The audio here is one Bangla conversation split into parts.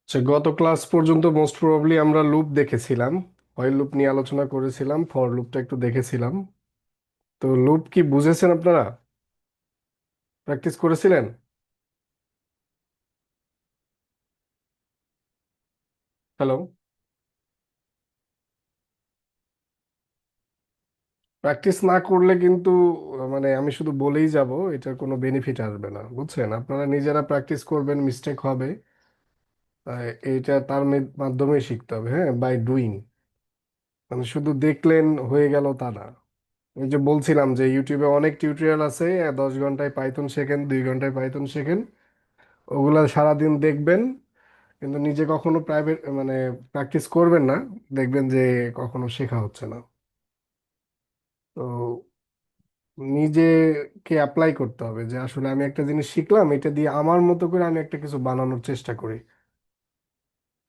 আচ্ছা, গত ক্লাস পর্যন্ত মোস্ট প্রবাবলি আমরা লুপ দেখেছিলাম। হোয়াইল লুপ নিয়ে আলোচনা করেছিলাম, ফর লুপটা একটু দেখেছিলাম। তো লুপ কি বুঝেছেন আপনারা? প্র্যাকটিস করেছিলেন? হ্যালো? প্র্যাকটিস না করলে কিন্তু মানে আমি শুধু বলেই যাব, এটার কোনো বেনিফিট আসবে না, বুঝছেন? আপনারা নিজেরা প্র্যাকটিস করবেন, মিস্টেক হবে। এইটা তার মাধ্যমে শিখতে হবে, হ্যাঁ, বাই ডুইং। মানে শুধু দেখলেন হয়ে গেল তা না। ওই যে বলছিলাম যে ইউটিউবে অনেক টিউটোরিয়াল আছে, 10 ঘন্টায় পাইথন শেখেন, 2 ঘন্টায় পাইথন শেখেন। ওগুলা সারাদিন দেখবেন, কিন্তু নিজে কখনো প্রাইভেট মানে প্র্যাকটিস করবেন না, দেখবেন যে কখনো শেখা হচ্ছে না। তো নিজেকে অ্যাপ্লাই করতে হবে যে আসলে আমি একটা জিনিস শিখলাম, এটা দিয়ে আমার মতো করে আমি একটা কিছু বানানোর চেষ্টা করি।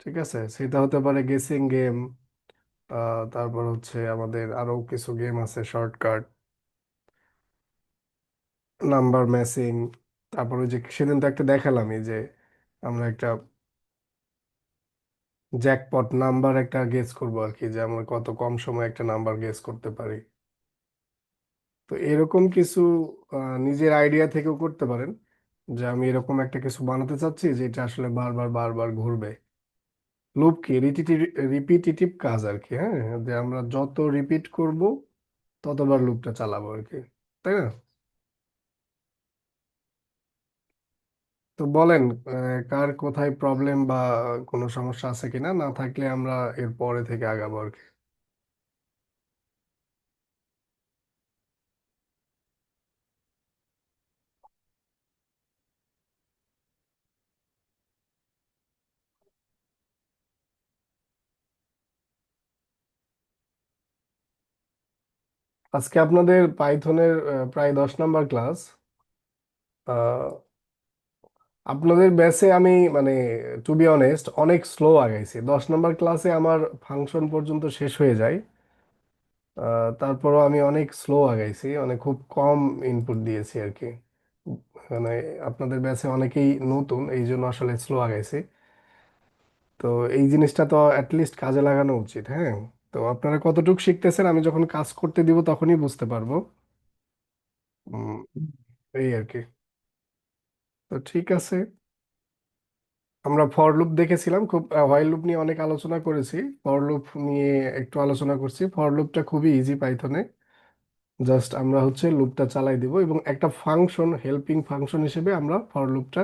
ঠিক আছে, সেটা হতে পারে গেসিং গেম, তারপর হচ্ছে আমাদের আরো কিছু গেম আছে, শর্টকাট, নাম্বার ম্যাচিং। তারপর ওই যে সেদিন তো একটা দেখালামই যে আমরা একটা জ্যাকপট নাম্বার একটা গেস করবো আর কি, যে আমরা কত কম সময়ে একটা নাম্বার গেস করতে পারি। তো এরকম কিছু নিজের আইডিয়া থেকেও করতে পারেন, যে আমি এরকম একটা কিছু বানাতে চাচ্ছি যেটা আসলে বারবার বারবার ঘুরবে। লুপ কি রিপিটিটিভ কাজ আর কি, হ্যাঁ, যে আমরা যত রিপিট করব ততবার লুপটা চালাবো আর কি, তাই না? তো বলেন, কার কোথায় প্রবলেম বা কোনো সমস্যা আছে কিনা, না থাকলে আমরা এর পরে থেকে আগাবো আর কি। আজকে আপনাদের পাইথনের প্রায় 10 নাম্বার ক্লাস। আপনাদের ব্যাচে আমি মানে টু বি অনেস্ট অনেক স্লো আগাইছি। 10 নাম্বার ক্লাসে আমার ফাংশন পর্যন্ত শেষ হয়ে যায়। তারপরও আমি অনেক স্লো আগাইছি, খুব কম ইনপুট দিয়েছি আর কি। মানে আপনাদের ব্যাচে অনেকেই নতুন, এই জন্য আসলে স্লো আগাইছি। তো এই জিনিসটা তো অ্যাটলিস্ট কাজে লাগানো উচিত, হ্যাঁ। তো আপনারা কতটুকু শিখতেছেন আমি যখন কাজ করতে দিব তখনই বুঝতে পারবো। উম, এই আর কি। তো ঠিক আছে, আমরা ফর লুপ দেখেছিলাম, খুব হোয়াইল লুপ নিয়ে অনেক আলোচনা করেছি, ফর লুপ নিয়ে একটু আলোচনা করছি। ফর লুপটা খুবই ইজি পাইথনে। জাস্ট আমরা হচ্ছে লুপটা চালাই দিব এবং একটা ফাংশন, হেল্পিং ফাংশন হিসেবে আমরা ফর লুপটা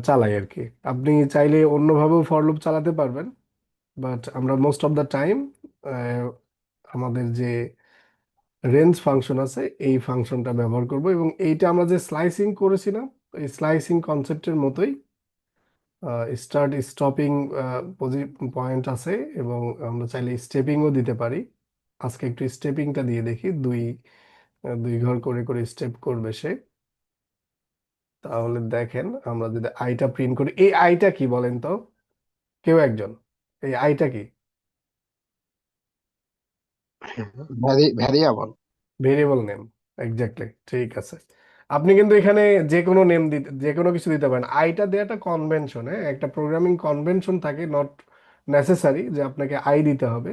চালাই আর কি। আপনি চাইলে অন্যভাবেও ফর লুপ চালাতে পারবেন, বাট আমরা মোস্ট অফ দ্য টাইম আমাদের যে রেঞ্জ ফাংশন আছে এই ফাংশনটা ব্যবহার করব। এবং এইটা আমরা যে স্লাইসিং করেছিলাম, এই স্লাইসিং কনসেপ্টের মতোই স্টার্ট স্টপিং পয়েন্ট আছে, এবং আমরা চাইলে স্টেপিংও দিতে পারি। আজকে একটু স্টেপিংটা দিয়ে দেখি, দুই ঘর করে করে স্টেপ করবে সে। তাহলে দেখেন, আমরা যদি আইটা প্রিন্ট করি, এই আইটা কি বলেন তো কেউ একজন, এই আইটা কি? ভ্যারিয়েবল। ভেরিয়েবল নেম, এক্স্যাক্টলি, ঠিক আছে। আপনি কিন্তু এখানে যে কোনো নেম দিতে, যে কোনো কিছু দিতে পারেন। আইটা দেওয়াটা কনভেনশন, হ্যাঁ, একটা প্রোগ্রামিং কনভেনশন থাকে, নট নেসেসারি যে আপনাকে আই দিতে হবে।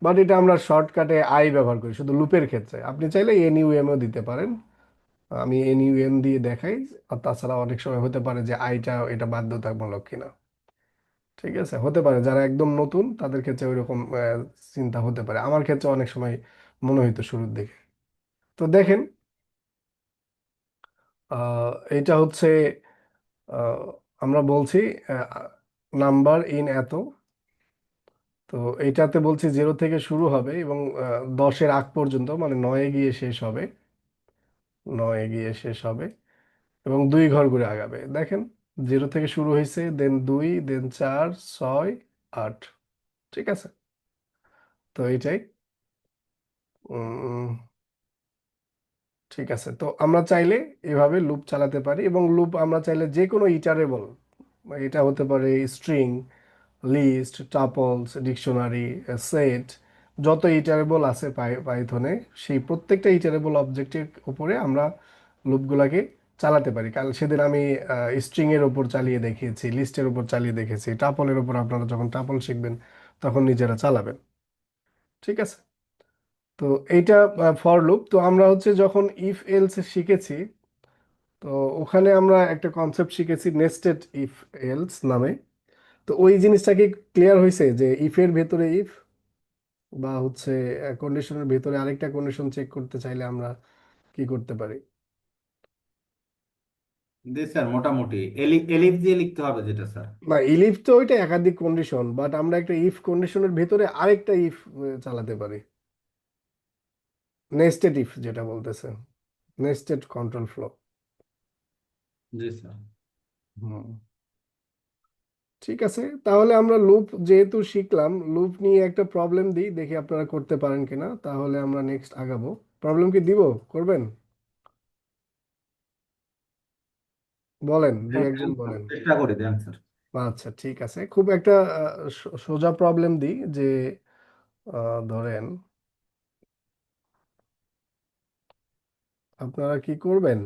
বাট এটা আমরা শর্টকাটে আই ব্যবহার করি শুধু লুপের ক্ষেত্রে। আপনি চাইলে এন ইউএমও দিতে পারেন, আমি এন ইউএম দিয়ে দেখাই। আর তাছাড়া অনেক সময় হতে পারে যে আইটা এটা বাধ্যতামূলক কিনা। ঠিক আছে, হতে পারে যারা একদম নতুন তাদের ক্ষেত্রে ওইরকম চিন্তা হতে পারে, আমার ক্ষেত্রে অনেক সময় মনে হইতো শুরুর দিকে। তো দেখেন, এটা হচ্ছে আহ, আমরা বলছি নাম্বার ইন এত। তো এইটাতে বলছি 0 থেকে শুরু হবে এবং 10-এর আগ পর্যন্ত, মানে 9-এ গিয়ে শেষ হবে। 9-এ গিয়ে শেষ হবে এবং 2 ঘর ঘুরে আগাবে। দেখেন, 0 থেকে শুরু হয়েছে, দেন 2, দেন 4, 6, 8। ঠিক আছে, তো এইটাই। উম, ঠিক আছে, তো আমরা চাইলে এভাবে লুপ চালাতে পারি, এবং লুপ আমরা চাইলে যে কোনো ইটারেবল, এটা হতে পারে স্ট্রিং, লিস্ট, টাপলস, ডিকশনারি, সেট, যত ইটারেবল আছে পাইথনে, সেই প্রত্যেকটা ইটারেবল অবজেক্টের উপরে আমরা লুপগুলাকে চালাতে পারি। কাল সেদিন আমি স্ট্রিং এর উপর চালিয়ে দেখিয়েছি, লিস্টের উপর চালিয়ে দেখেছি, টাপলের উপর আপনারা যখন টাপল শিখবেন তখন নিজেরা চালাবেন। ঠিক আছে? তো এইটা ফর লুপ। তো আমরা হচ্ছে যখন ইফ এলস শিখেছি, তো ওখানে আমরা একটা কনসেপ্ট শিখেছি নেস্টেড ইফ এলস নামে। তো ওই জিনিসটা কি ক্লিয়ার হয়েছে যে ইফের ভেতরে ইফ, বা হচ্ছে কন্ডিশনের ভেতরে আরেকটা কন্ডিশন চেক করতে চাইলে আমরা কি করতে পারি? জি স্যার, মোটামুটি এলিফ দিয়ে লিখতে হবে যেটা স্যার। না, ইলিফ তো ওইটা একাধিক কন্ডিশন, বাট আমরা একটা ইফ কন্ডিশনের ভেতরে আরেকটা ইফ চালাতে পারি। নেস্টেড ইফ যেটা বলতেছে, নেস্টেড কন্ট্রোল ফ্লো। জি স্যার। হুম। ঠিক আছে, তাহলে আমরা লুপ যেহেতু শিখলাম, লুপ নিয়ে একটা প্রবলেম দিই, দেখি আপনারা করতে পারেন কিনা, তাহলে আমরা নেক্সট আগাবো। প্রবলেম কি দিব? করবেন? বলেন, দুই দেন একজন স্যার, বলেন। চেষ্টা করে দেন স্যার। আচ্ছা ঠিক আছে, খুব একটা সোজা প্রবলেম দিই যে ধরেন আপনারা কি করবেন,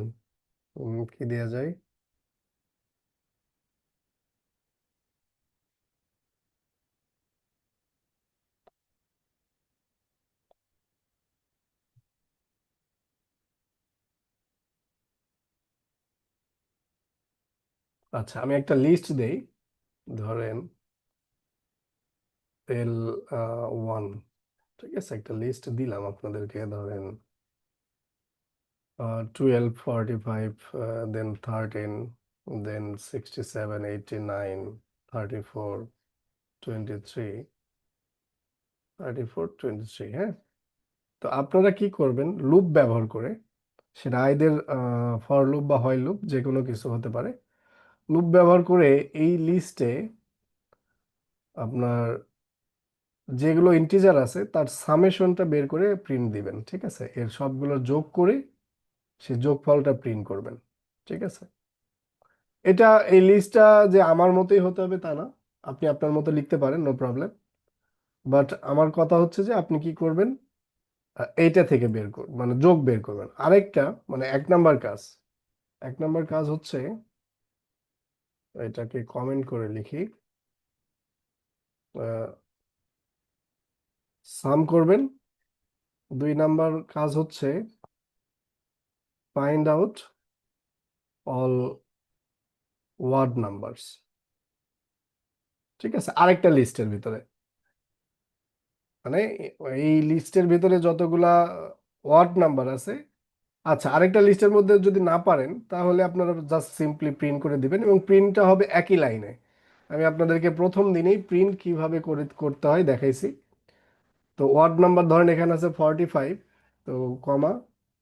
কি দেয়া যায়। আচ্ছা, আমি একটা লিস্ট দেই। ধরেন এল ওয়ান, ঠিক আছে, একটা লিস্ট দিলাম আপনাদেরকে। ধরেন 12, 45, দেন 13, দেন 67, 89, 34, 23, 34, 23, হ্যাঁ। তো আপনারা কি করবেন, লুপ ব্যবহার করে, সেটা আইদের ফর লুপ বা হয় লুপ, যে কোনো কিছু হতে পারে। লুপ ব্যবহার করে এই লিস্টে আপনার যেগুলো ইন্টিজার আছে তার সামেশনটা বের করে প্রিন্ট দিবেন। ঠিক আছে? এর সবগুলো যোগ করে সে যোগফলটা প্রিন্ট করবেন। ঠিক আছে? এটা, এই লিস্টটা যে আমার মতোই হতে হবে তা না, আপনি আপনার মতো লিখতে পারেন, নো প্রবলেম। বাট আমার কথা হচ্ছে যে আপনি কি করবেন, এইটা থেকে বের করবেন, মানে যোগ বের করবেন। আরেকটা, মানে 1 নাম্বার কাজ, 1 নাম্বার কাজ হচ্ছে, এটাকে কমেন্ট করে লিখি, সাম করবেন। 2 নাম্বার কাজ হচ্ছে find out all word numbers. ঠিক আছে? আরেকটা লিস্টের ভিতরে, মানে এই লিস্টের ভিতরে যতগুলা ওয়ার্ড নাম্বার আছে। আচ্ছা, আরেকটা লিস্টের মধ্যে যদি না পারেন তাহলে আপনারা জাস্ট সিম্পলি প্রিন্ট করে দিবেন, এবং প্রিন্টটা হবে একই লাইনে। আমি আপনাদেরকে প্রথম দিনেই প্রিন্ট কিভাবে করে করতে হয় দেখাইছি। তো ওয়ার্ড নাম্বার ধরেন এখানে আছে 45, তো কমা,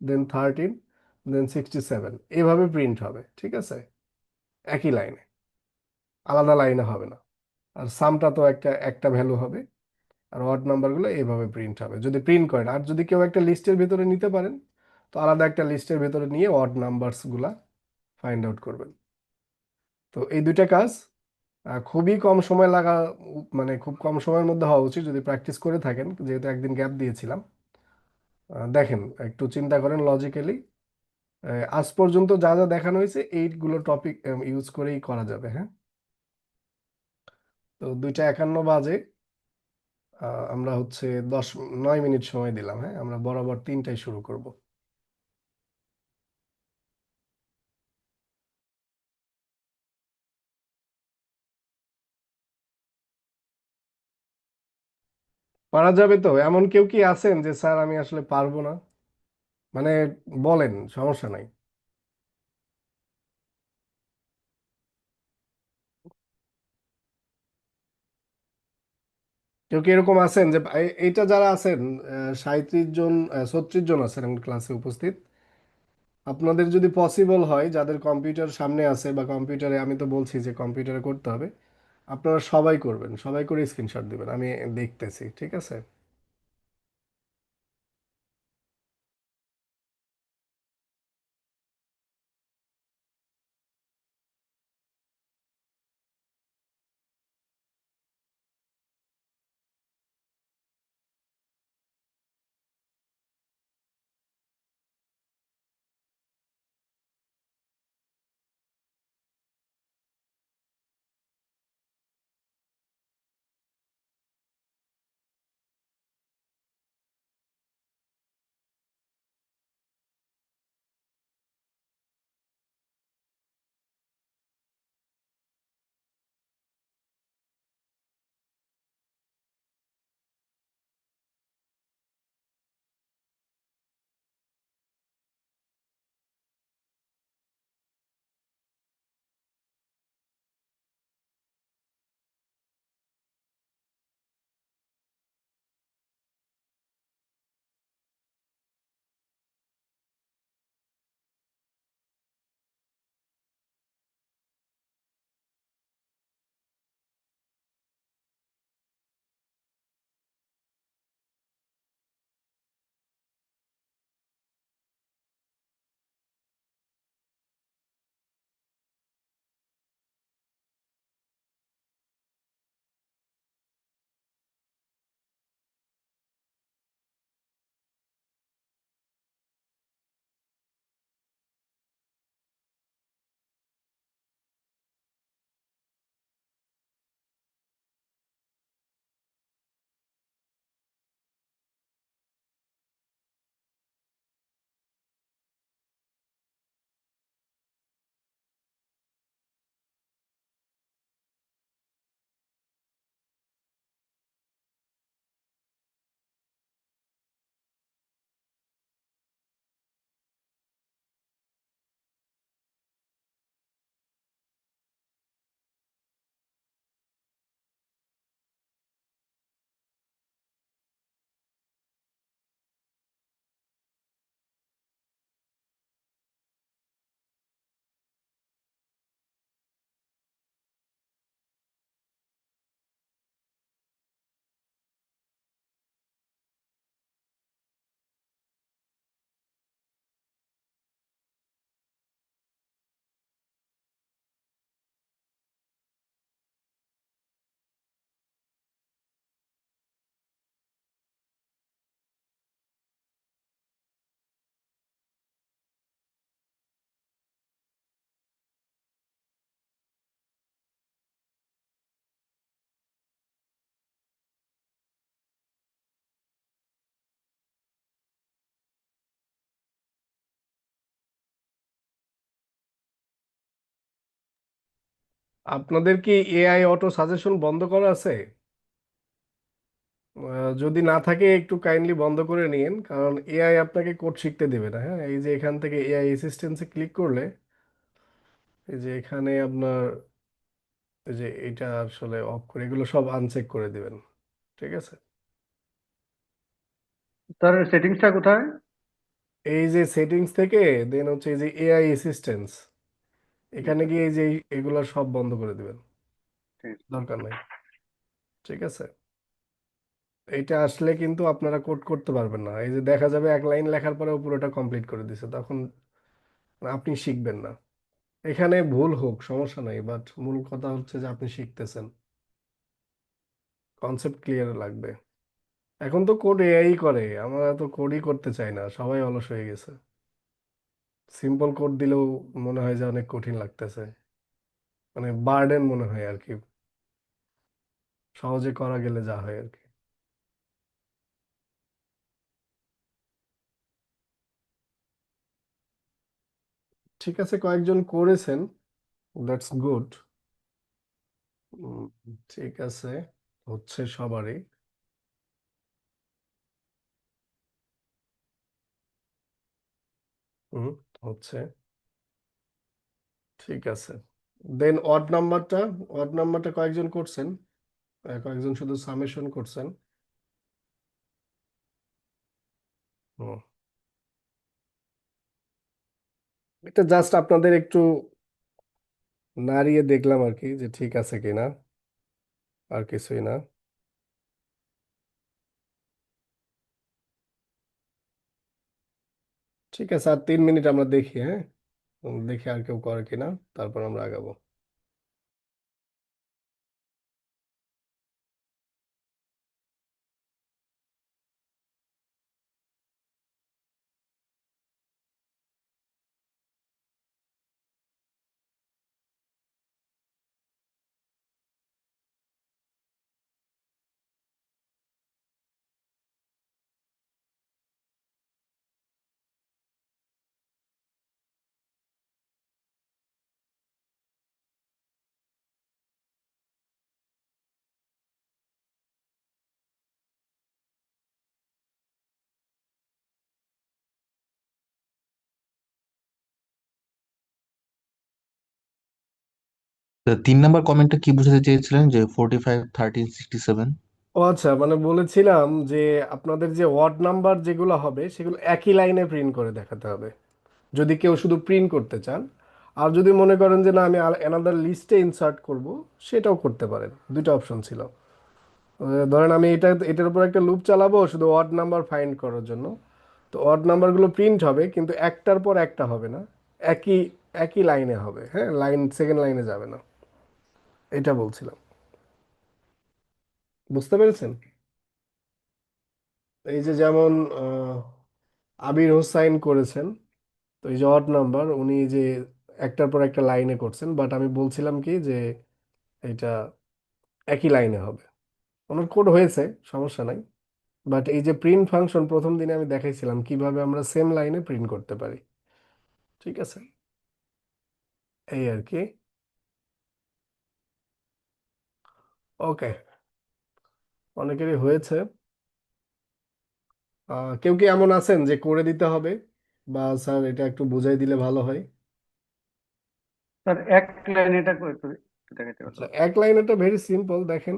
দেন 13, দেন 67, এভাবে প্রিন্ট হবে। ঠিক আছে? একই লাইনে, আলাদা লাইনে হবে না। আর সামটা তো একটা একটা ভ্যালু হবে। আর ওয়ার্ড নাম্বারগুলো এইভাবে প্রিন্ট হবে যদি প্রিন্ট করেন। আর যদি কেউ একটা লিস্টের ভিতরে নিতে পারেন, তো আলাদা একটা লিস্টের ভিতরে নিয়ে ওয়ার্ড নাম্বারস গুলা ফাইন্ড আউট করবেন। তো এই দুইটা কাজ খুবই কম সময় লাগা, মানে খুব কম সময়ের মধ্যে হওয়া উচিত যদি প্র্যাকটিস করে থাকেন, যেহেতু একদিন গ্যাপ দিয়েছিলাম। দেখেন, একটু চিন্তা করেন লজিক্যালি। আজ পর্যন্ত যা যা দেখানো হয়েছে এইগুলো টপিক ইউজ করেই করা যাবে, হ্যাঁ। তো 2টা 51 বাজে, আমরা হচ্ছে 9 মিনিট সময় দিলাম, হ্যাঁ। আমরা বরাবর 3টায় শুরু করব। পারা যাবে তো? এমন কেউ কি আছেন যে স্যার আমি আসলে পারবো না, মানে বলেন, সমস্যা নাই। কেউ কি এরকম আছেন যে এইটা যারা আছেন, 37 জন, 36 জন আছেন আমার ক্লাসে উপস্থিত। আপনাদের যদি পসিবল হয়, যাদের কম্পিউটার সামনে আছে বা কম্পিউটারে, আমি তো বলছি যে কম্পিউটারে করতে হবে, আপনারা সবাই করবেন, সবাই করে স্ক্রিনশট দিবেন, আমি দেখতেছি। ঠিক আছে? আপনাদের কি এআই অটো সাজেশন বন্ধ করা আছে? যদি না থাকে একটু কাইন্ডলি বন্ধ করে নিন, কারণ এআই আপনাকে কোড শিখতে দেবে না। হ্যাঁ, এই যে এখান থেকে এআই অ্যাসিস্ট্যান্সে ক্লিক করলে, এই যে এখানে আপনার, এই যে এটা আসলে অফ করে এগুলো সব আনচেক করে দিবেন। ঠিক আছে? স্যার সেটিংসটা কোথায়? এই যে সেটিংস থেকে দেন হচ্ছে এই যে এআই অ্যাসিস্ট্যান্স, এখানে আচ্ছা, গিয়ে এই যে এগুলো সব বন্ধ করে দিবেন, ঠিক আছে। দরকার নাই। ঠিক আছে? এটা আসলে কিন্তু আপনারা কোড করতে পারবেন না। এই যে দেখা যাবে এক লাইন লেখার পরে পুরোটা কমপ্লিট করে দিছে, তখন আপনি শিখবেন না। এখানে ভুল হোক সমস্যা নাই, বাট মূল কথা হচ্ছে যে আপনি শিখতেছেন, কনসেপ্ট ক্লিয়ার লাগবে। এখন তো কোড এআই করে, আমরা তো কোডই করতে চাই না, সবাই অলস হয়ে গেছে। সিম্পল কোড দিলেও মনে হয় যে অনেক কঠিন লাগতেছে, মানে বার্ডেন মনে হয় আর কি, সহজে করা গেলে যা হয় আর কি। ঠিক আছে, কয়েকজন করেছেন, দ্যাটস গুড। ঠিক আছে, হচ্ছে সবারই। হুম, হচ্ছে। ঠিক আছে, দেন অড নাম্বারটা কয়েকজন করছেন? কয়েকজন শুধু সামেশন করছেন। হুম, এটা জাস্ট আপনাদের একটু নাড়িয়ে দেখলাম আর কি, যে ঠিক আছে কিনা, আর কিছুই না। ঠিক আছে, আর 3 মিনিট আমরা দেখি। হ্যাঁ, দেখি আর কেউ করে কিনা, তারপর আমরা আগাবো। তো 3 নম্বর কমেন্টটা কি বোঝাতে চেয়েছিলেন যে 45 13 67? ও আচ্ছা, মানে বলেছিলাম যে আপনাদের যে ওয়ার্ড নাম্বার যেগুলো হবে সেগুলো একই লাইনে প্রিন্ট করে দেখাতে হবে, যদি কেউ শুধু প্রিন্ট করতে চান। আর যদি মনে করেন যে না আমি অ্যানাদার লিস্টে ইনসার্ট করব, সেটাও করতে পারেন। দুইটা অপশন ছিল। ধরেন আমি এটার উপর একটা লুপ চালাবো শুধু অড নাম্বার ফাইন্ড করার জন্য। তো অড নাম্বারগুলো প্রিন্ট হবে, কিন্তু একটার পর একটা হবে না, একই একই লাইনে হবে। হ্যাঁ, লাইন সেকেন্ড লাইনে যাবে না, এটা বলছিলাম। বুঝতে পেরেছেন? এই যে যেমন আহ, আবির হোসাইন করেছেন, তো এই যে অড নাম্বার উনি যে একটার পর একটা লাইনে করছেন, বাট আমি বলছিলাম কি যে এটা একই লাইনে হবে। ওনার কোড হয়েছে, সমস্যা নাই। বাট এই যে প্রিন্ট ফাংশন প্রথম দিনে আমি দেখাইছিলাম কিভাবে আমরা সেম লাইনে প্রিন্ট করতে পারি। ঠিক আছে, এই আর কি। ওকে, অনেকেরই হয়েছে। কেউ কি এমন আছেন যে করে দিতে হবে, বা স্যার এটা একটু বুঝাই দিলে ভালো হয়? স্যার এক লাইনে এটা একটু একটু দেখাতে আচ্ছা, পারবেন? এক লাইন, এটা ভেরি সিম্পল। দেখেন,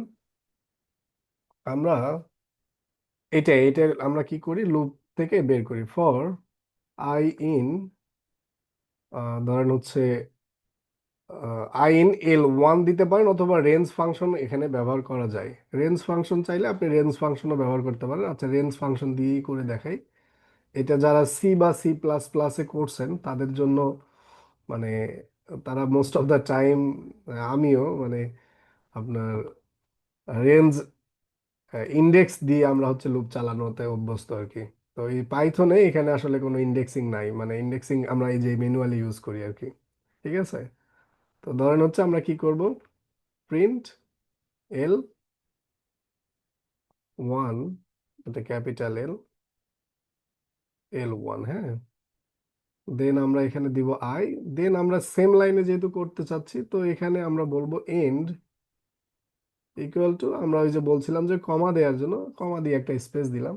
আমরা এটা আমরা কি করি, লুপ থেকে বের করি। ফর আই ইন, ধরেন হচ্ছে আই ইন L1 দিতে পারেন, অথবা রেঞ্জ ফাংশন এখানে ব্যবহার করা যায়। রেঞ্জ ফাংশন চাইলে আপনি রেঞ্জ ফাংশনও ব্যবহার করতে পারেন। আচ্ছা, রেঞ্জ ফাংশন দিয়েই করে দেখাই। এটা যারা সি বা C++-এ করছেন তাদের জন্য, মানে তারা মোস্ট অফ দ্য টাইম, আমিও মানে আপনার রেঞ্জ ইন্ডেক্স দিয়ে আমরা হচ্ছে লুপ চালানোতে অভ্যস্ত আর কি। তো এই পাইথনে এখানে আসলে কোনো ইন্ডেক্সিং নাই, মানে ইন্ডেক্সিং আমরা এই যে ম্যানুয়ালি ইউজ করি আর কি। ঠিক আছে? তো ধরেন হচ্ছে আমরা কি করব, প্রিন্ট L1, এটা ক্যাপিটাল L, L1। হ্যাঁ, দেন আমরা এখানে দিব আই, দেন আমরা সেম লাইনে যেহেতু করতে চাচ্ছি তো এখানে আমরা বলবো এন্ড ইকুয়াল টু, আমরা ওই যে বলছিলাম যে কমা দেওয়ার জন্য কমা দিয়ে একটা স্পেস দিলাম,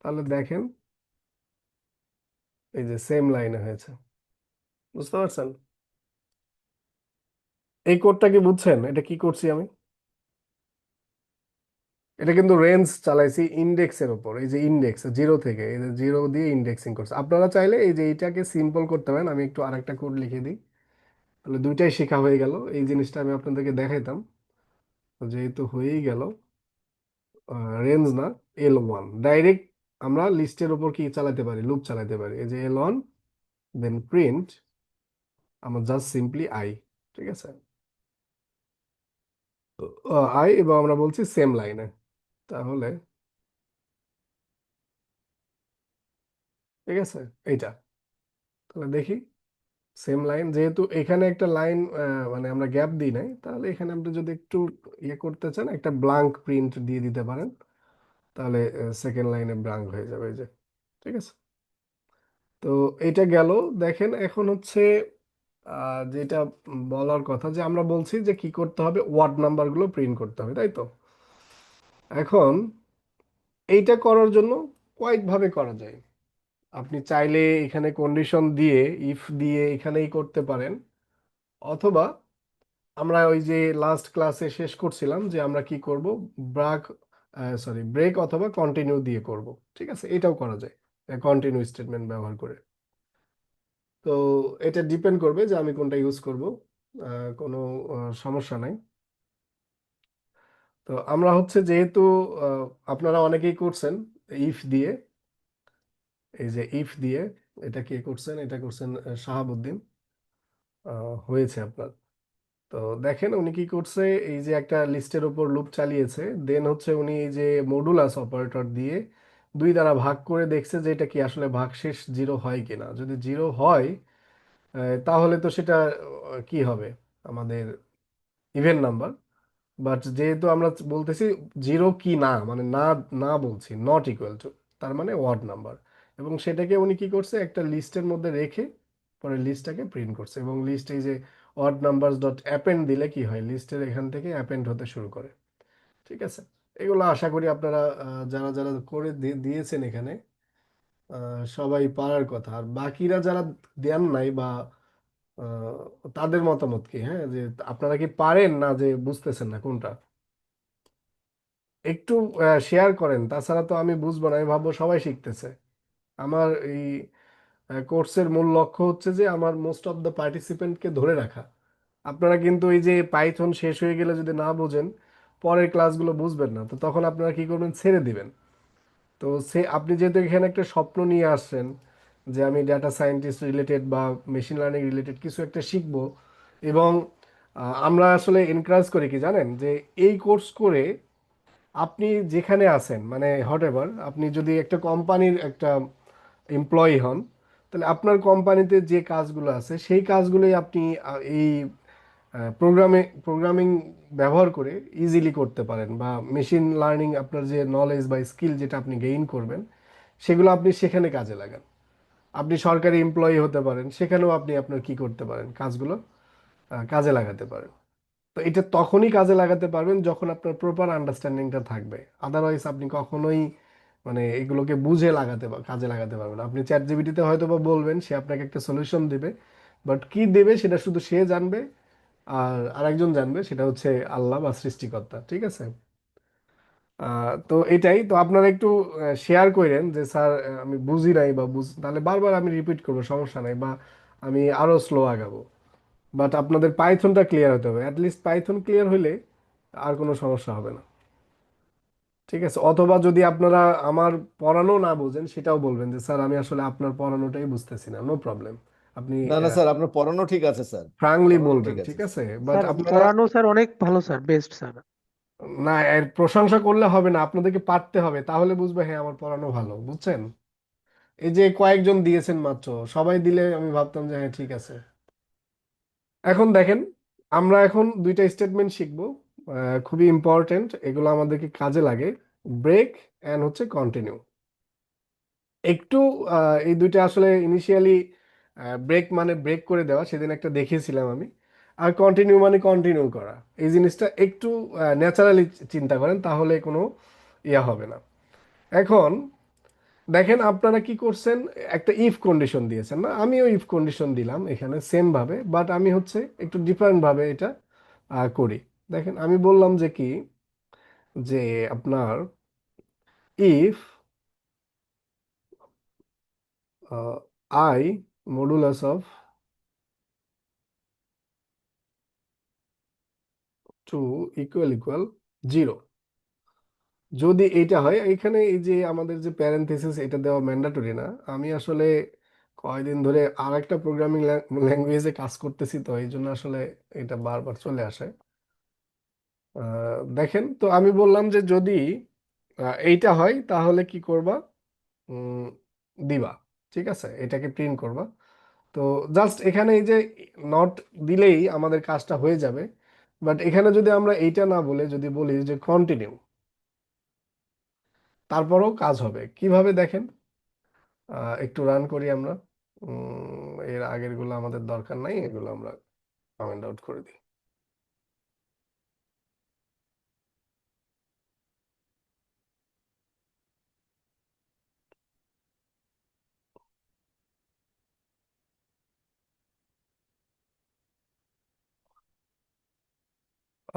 তাহলে দেখেন এই যে সেম লাইনে হয়েছে। বুঝতে পারছেন? এই কোডটা কি বুঝছেন এটা কি করছি আমি? এটা কিন্তু রেঞ্জ চালাইছি ইন্ডেক্সের উপর, এই যে ইন্ডেক্স জিরো থেকে, এই যে জিরো দিয়ে ইন্ডেক্সিং করছে। আপনারা চাইলে এই যে এইটাকে সিম্পল করতে পারেন, আমি একটু আরেকটা কোড লিখে দিই, তাহলে দুইটাই শেখা হয়ে গেল। এই জিনিসটা আমি আপনাদেরকে দেখাইতাম, তো যেহেতু হয়েই গেল, রেঞ্জ না, L1 ডাইরেক্ট আমরা লিস্টের উপর কি চালাতে পারি, লুপ চালাতে পারি। এই যে L1 দেন প্রিন্ট, আমরা জাস্ট সিম্পলি আই, ঠিক আছে, আই, এবং আমরা বলছি সেম লাইনে, তাহলে ঠিক আছে এইটা। তাহলে দেখি সেম লাইন, যেহেতু এখানে একটা লাইন মানে আমরা গ্যাপ দিই নাই, তাহলে এখানে আপনি যদি একটু ইয়ে করতে চান একটা ব্লাঙ্ক প্রিন্ট দিয়ে দিতে পারেন, তাহলে সেকেন্ড লাইনে ব্লাঙ্ক হয়ে যাবে, এই যে, ঠিক আছে। তো এটা গেল। দেখেন এখন হচ্ছে যেটা বলার কথা, যে আমরা বলছি যে কি করতে হবে, ওয়ার্ড নাম্বারগুলো প্রিন্ট করতে হবে, তাই তো? এখন এইটা করার জন্য কয়েকভাবে করা যায়। আপনি চাইলে এখানে কন্ডিশন দিয়ে, ইফ দিয়ে এখানেই করতে পারেন, অথবা আমরা ওই যে লাস্ট ক্লাসে শেষ করছিলাম যে আমরা কি করব, ব্রাক ব্রেক অথবা কন্টিনিউ দিয়ে করব, ঠিক আছে, এটাও করা যায় কন্টিনিউ স্টেটমেন্ট ব্যবহার করে। তো এটা ডিপেন্ড করবে যে আমি কোনটা ইউজ করব, কোনো সমস্যা নাই। তো আমরা হচ্ছে যেহেতু আহ, আপনারা অনেকেই করছেন ইফ দিয়ে, এই যে ইফ দিয়ে, এটা কে করছেন, এটা করছেন শাহাবুদ্দিন, হয়েছে আপনার। তো দেখেন উনি কি করছে, এই যে একটা লিস্টের উপর লুপ চালিয়েছে, দেন হচ্ছে উনি এই যে মডুলাস অপারেটর দিয়ে দুই দ্বারা ভাগ করে দেখছে যে এটা কি আসলে ভাগশেষ জিরো হয় কিনা। যদি জিরো হয় তাহলে তো সেটা কি হবে, আমাদের ইভেন নাম্বার। বাট যেহেতু আমরা বলতেছি জিরো কি না, মানে না, না বলছি নট ইকুয়াল টু, তার মানে ওয়ার্ড নাম্বার। এবং সেটাকে উনি কি করছে, একটা লিস্টের মধ্যে রেখে পরে লিস্টটাকে প্রিন্ট করছে, এবং লিস্ট এই যে অড নাম্বারস ডট অ্যাপেন্ড দিলে কি হয়, লিস্টের এখান থেকে অ্যাপেন্ড হতে শুরু করে, ঠিক আছে। এগুলো আশা করি আপনারা যারা যারা করে দিয়েছেন এখানে সবাই পারার কথা। আর বাকিরা যারা দেন নাই বা তাদের মতামত কি, হ্যাঁ, যে আপনারা কি পারেন না, যে বুঝতেছেন না কোনটা, একটু শেয়ার করেন, তাছাড়া তো আমি বুঝবো না, আমি ভাববো সবাই শিখতেছে। আমার এই কোর্সের মূল লক্ষ্য হচ্ছে যে আমার মোস্ট অফ দ্য পার্টিসিপেন্টকে ধরে রাখা। আপনারা কিন্তু এই যে পাইথন শেষ হয়ে গেলে যদি না বোঝেন, পরের ক্লাসগুলো বুঝবেন না, তো তখন আপনারা কি করবেন, ছেড়ে দিবেন। তো সে আপনি যেহেতু এখানে একটা স্বপ্ন নিয়ে আসছেন যে আমি ডাটা সায়েন্টিস্ট রিলেটেড বা মেশিন লার্নিং রিলেটেড কিছু একটা শিখবো, এবং আমরা আসলে এনকারেজ করি কি জানেন, যে এই কোর্স করে আপনি যেখানে আছেন, মানে হট এভার, আপনি যদি একটা কোম্পানির একটা এমপ্লয়ি হন, তাহলে আপনার কোম্পানিতে যে কাজগুলো আছে সেই কাজগুলোই আপনি এই প্রোগ্রামিং ব্যবহার করে ইজিলি করতে পারেন, বা মেশিন লার্নিং আপনার যে নলেজ বা স্কিল যেটা আপনি গেইন করবেন সেগুলো আপনি সেখানে কাজে লাগান। আপনি সরকারি এমপ্লয়ি হতে পারেন, সেখানেও আপনি আপনার কি করতে পারেন, কাজগুলো কাজে লাগাতে পারেন। তো এটা তখনই কাজে লাগাতে পারবেন যখন আপনার প্রপার আন্ডারস্ট্যান্ডিংটা থাকবে। আদারওয়াইজ আপনি কখনোই মানে এগুলোকে বুঝে কাজে লাগাতে পারবেন না। আপনি চ্যাট জিপিটিতে হয়তো বা বলবেন, সে আপনাকে একটা সলিউশন দিবে, বাট কি দেবে সেটা শুধু সে জানবে, আর আরেকজন জানবে, সেটা হচ্ছে আল্লাহ বা সৃষ্টিকর্তা, ঠিক আছে। তো এটাই তো, আপনারা একটু শেয়ার করেন যে স্যার আমি বুঝি নাই বা তাহলে বারবার আমি রিপিট করবো, সমস্যা নাই, বা আমি আরো স্লো আগাবো। বাট আপনাদের পাইথনটা ক্লিয়ার হতে হবে, অ্যাটলিস্ট পাইথন ক্লিয়ার হলে আর কোনো সমস্যা হবে না, ঠিক আছে। অথবা যদি আপনারা আমার পড়ানো না বুঝেন, সেটাও বলবেন যে স্যার আমি আসলে আপনার পড়ানোটাই বুঝতেছি না, নো প্রবলেম। আপনি না না স্যার, আপনার পড়ানো ঠিক আছে স্যার, ফ্রাঙ্কলি পড়ানো বলবেন, ঠিক আছে ঠিক স্যার। আছে, বাট স্যার আপনারা পড়ানো স্যার অনেক ভালো স্যার, বেস্ট স্যার। না, এর প্রশংসা করলে হবে না, আপনাদেরকে পারতে হবে, তাহলে বুঝবে হ্যাঁ আমার পড়ানো ভালো, বুঝছেন। এই যে কয়েকজন দিয়েছেন মাত্র, সবাই দিলে আমি ভাবতাম যে হ্যাঁ ঠিক আছে। এখন দেখেন, আমরা এখন দুইটা স্টেটমেন্ট শিখবো, খুবই ইম্পর্টেন্ট, এগুলো আমাদেরকে কাজে লাগে, ব্রেক অ্যান্ড হচ্ছে কন্টিনিউ। একটু এই দুইটা আসলে ইনিশিয়ালি ব্রেক মানে ব্রেক করে দেওয়া, সেদিন একটা দেখিয়েছিলাম আমি। আর কন্টিনিউ মানে কন্টিনিউ করা। এই জিনিসটা একটু ন্যাচারালি চিন্তা করেন, তাহলে কোনো ইয়া হবে না। এখন দেখেন আপনারা কি করছেন, একটা ইফ কন্ডিশন দিয়েছেন না, আমিও ইফ কন্ডিশন দিলাম এখানে সেম ভাবে, বাট আমি হচ্ছে একটু ডিফারেন্ট ভাবে এটা করি। দেখেন আমি বললাম যে কি, যে আপনার if I modulus of 2 equal equal 0, যদি এইটা হয়, এখানে এই যে আমাদের যে প্যারেনথেসিস এটা দেওয়া ম্যান্ডাটরি না। আমি আসলে কয়দিন ধরে আর একটা প্রোগ্রামিং ল্যাঙ্গুয়েজে কাজ করতেছি, তো এই জন্য আসলে এটা বারবার চলে আসে। দেখেন তো আমি বললাম যে যদি এইটা হয় তাহলে কি করবা, উম, দিবা, ঠিক আছে, এটাকে প্রিন্ট করবা। তো জাস্ট এখানে এই যে নট দিলেই আমাদের কাজটা হয়ে যাবে। বাট এখানে যদি আমরা এইটা না বলে যদি বলি যে কন্টিনিউ, তারপরেও কাজ হবে কিভাবে দেখেন। একটু রান করি আমরা। এর আগের গুলো আমাদের দরকার নাই, এগুলো আমরা কমেন্ট আউট করে দিই।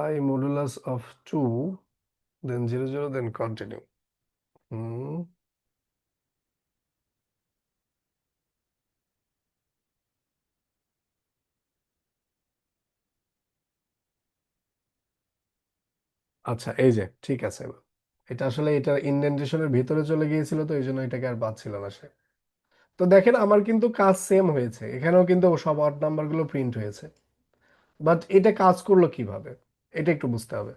I modulus of 2 then 0 0 then continue. হুম, আচ্ছা এই যে ঠিক আছে। এটা আসলে এটা ইন্ডেন্টেশনের ভিতরে চলে গিয়েছিল, তো এই জন্য এটাকে আর পাচ্ছিল না সে। তো দেখেন আমার কিন্তু কাজ সেম হয়েছে, এখানেও কিন্তু সব অড নাম্বার গুলো প্রিন্ট হয়েছে। বাট এটা কাজ করলো কিভাবে, এটা একটু বুঝতে হবে।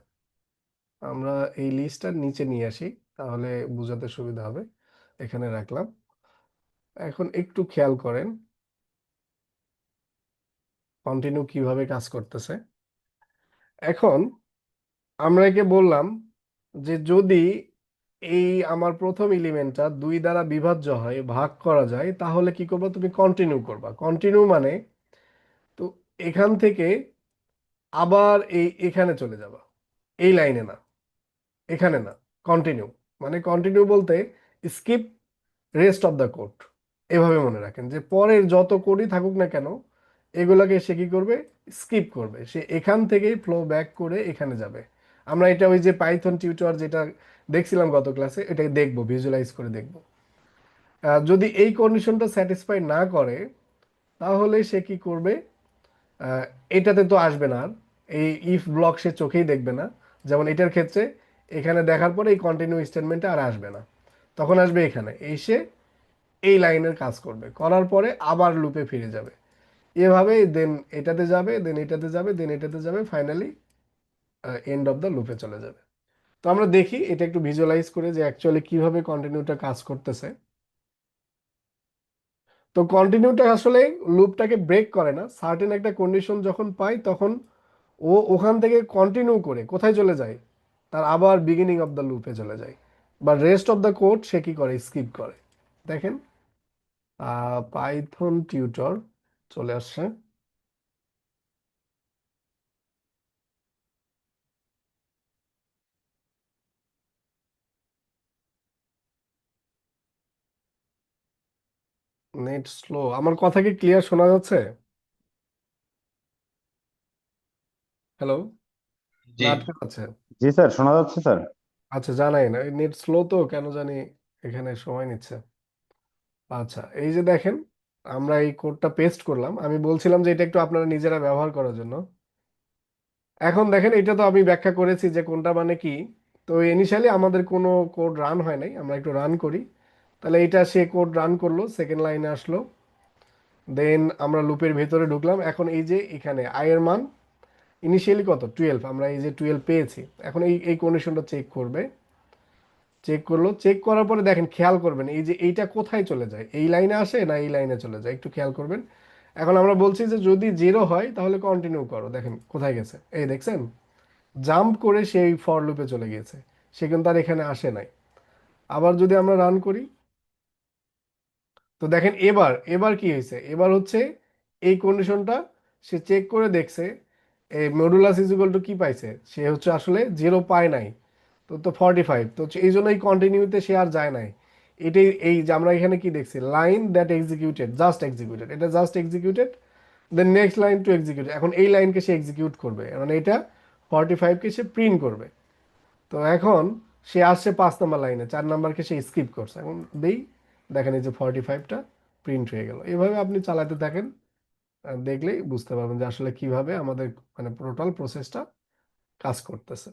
আমরা এই লিস্টটা নিচে নিয়ে আসি, তাহলে বোঝাতে সুবিধা হবে। এখানে রাখলাম। এখন একটু খেয়াল করেন কন্টিনিউ কিভাবে কাজ করতেছে। এখন আমরা একে বললাম যে যদি এই আমার প্রথম এলিমেন্টটা 2 দ্বারা বিভাজ্য হয়, ভাগ করা যায়, তাহলে কি করবা, তুমি কন্টিনিউ করবা। কন্টিনিউ মানে তো এখান থেকে আবার এখানে চলে যাবা, এই লাইনে না, এখানে না, কন্টিনিউ। মানে কন্টিনিউ বলতে skip rest of the code. এভাবে মনে রাখেন যে পরের যত কোডই থাকুক না কেন, এগুলোকে সে কি করবে, স্কিপ করবে। সে এখান থেকেই ফ্লো ব্যাক করে এখানে যাবে। আমরা এটা ওই যে পাইথন টিউটর যেটা দেখছিলাম গত ক্লাসে, এটাকে দেখবো, ভিজুয়ালাইজ করে দেখবো। যদি এই কন্ডিশনটা স্যাটিসফাই না করে, তাহলে সে কি করবে, আহ, এটাতে তো আসবে না আর, এই ইফ ব্লক সে চোখেই দেখবে না। যেমন এটার ক্ষেত্রে এখানে দেখার পরে এই কন্টিনিউ স্টেটমেন্টটা আর আসবে না, তখন আসবে এখানে এসে এই লাইনের কাজ করবে, করার পরে আবার লুপে ফিরে যাবে। এভাবে দেন এটাতে যাবে, দেন এটাতে যাবে, দেন এটাতে যাবে, ফাইনালি এন্ড অফ দ্য লুপে চলে যাবে। তো আমরা দেখি এটা একটু ভিজুয়ালাইজ করে যে অ্যাকচুয়ালি কিভাবে কন্টিনিউটা কাজ করতেছে। তো কন্টিনিউটা আসলে লুপটাকে ব্রেক করে না, সার্টেন একটা কন্ডিশন যখন পাই তখন ও ওখান থেকে কন্টিনিউ করে কোথায় চলে যায়, তার আবার বিগিনিং অফ দ্য লুপে চলে যায়। বা রেস্ট অফ দ্য কোড সে কি করে, স্কিপ করে। দেখেন পাইথন টিউটর চলে আসছে। নেট স্লো, আমার কথা কি ক্লিয়ার শোনা যাচ্ছে? হ্যালো, না জি। আটকে আছে? জি স্যার, শোনা যাচ্ছে স্যার। আচ্ছা, জানাই না, নেট স্লো তো কেন জানি এখানে সময় নিচ্ছে। আচ্ছা এই যে দেখেন, আমরা এই কোডটা পেস্ট করলাম, আমি বলছিলাম যে এটা একটু আপনারা নিজেরা ব্যবহার করার জন্য। এখন দেখেন এটা তো আমি ব্যাখ্যা করেছি যে কোনটা মানে কি। তো ইনিশিয়ালি আমাদের কোনো কোড রান হয় নাই, আমরা একটু রান করি। তাহলে এটা সে কোড রান করলো, সেকেন্ড লাইনে আসলো, দেন আমরা লুপের ভেতরে ঢুকলাম। এখন এই যে এখানে আই এর মান ইনিশিয়ালি কত, 12, আমরা এই যে 12 পেয়েছি। এখন এই এই কন্ডিশনটা চেক করবে, চেক করলো, চেক করার পরে দেখেন খেয়াল করবেন এই যে এইটা কোথায় চলে যায়, এই লাইনে আসে না এই লাইনে চলে যায়, একটু খেয়াল করবেন। এখন আমরা বলছি যে যদি 0 হয় তাহলে কন্টিনিউ করো, দেখেন কোথায় গেছে, এই দেখছেন, জাম্প করে সেই ফর লুপে চলে গিয়েছে, সে কিন্তু আর এখানে আসে নাই। আবার যদি আমরা রান করি, তো দেখেন এবার এবার কি হয়েছে, এবার হচ্ছে এই কন্ডিশনটা সে চেক করে দেখছে, এই মডুলাস ইজ ইকুয়াল টু কি পাইছে, সে হচ্ছে আসলে 0 পায় নাই। তো 45, তো হচ্ছে এই জন্য এই কন্টিনিউতে সে আর যায় নাই। এটাই এই যে আমরা এখানে কি দেখছি, line that executed, just executed, এটা just executed, then next line to execute, এখন এই লাইনকে সে এক্সিকিউট করবে, মানে এটা 45কে সে প্রিন্ট করবে। তো এখন সে আসছে 5 নম্বর লাইনে, 4 নম্বরকে সে স্কিপ করছে, এখন দেই, দেখেন এই যে 45টা প্রিন্ট হয়ে গেল। এভাবে আপনি চালাতে থাকেন, দেখলেই বুঝতে পারবেন যে আসলে কিভাবে আমাদের মানে টোটাল প্রসেসটা কাজ করতেছে।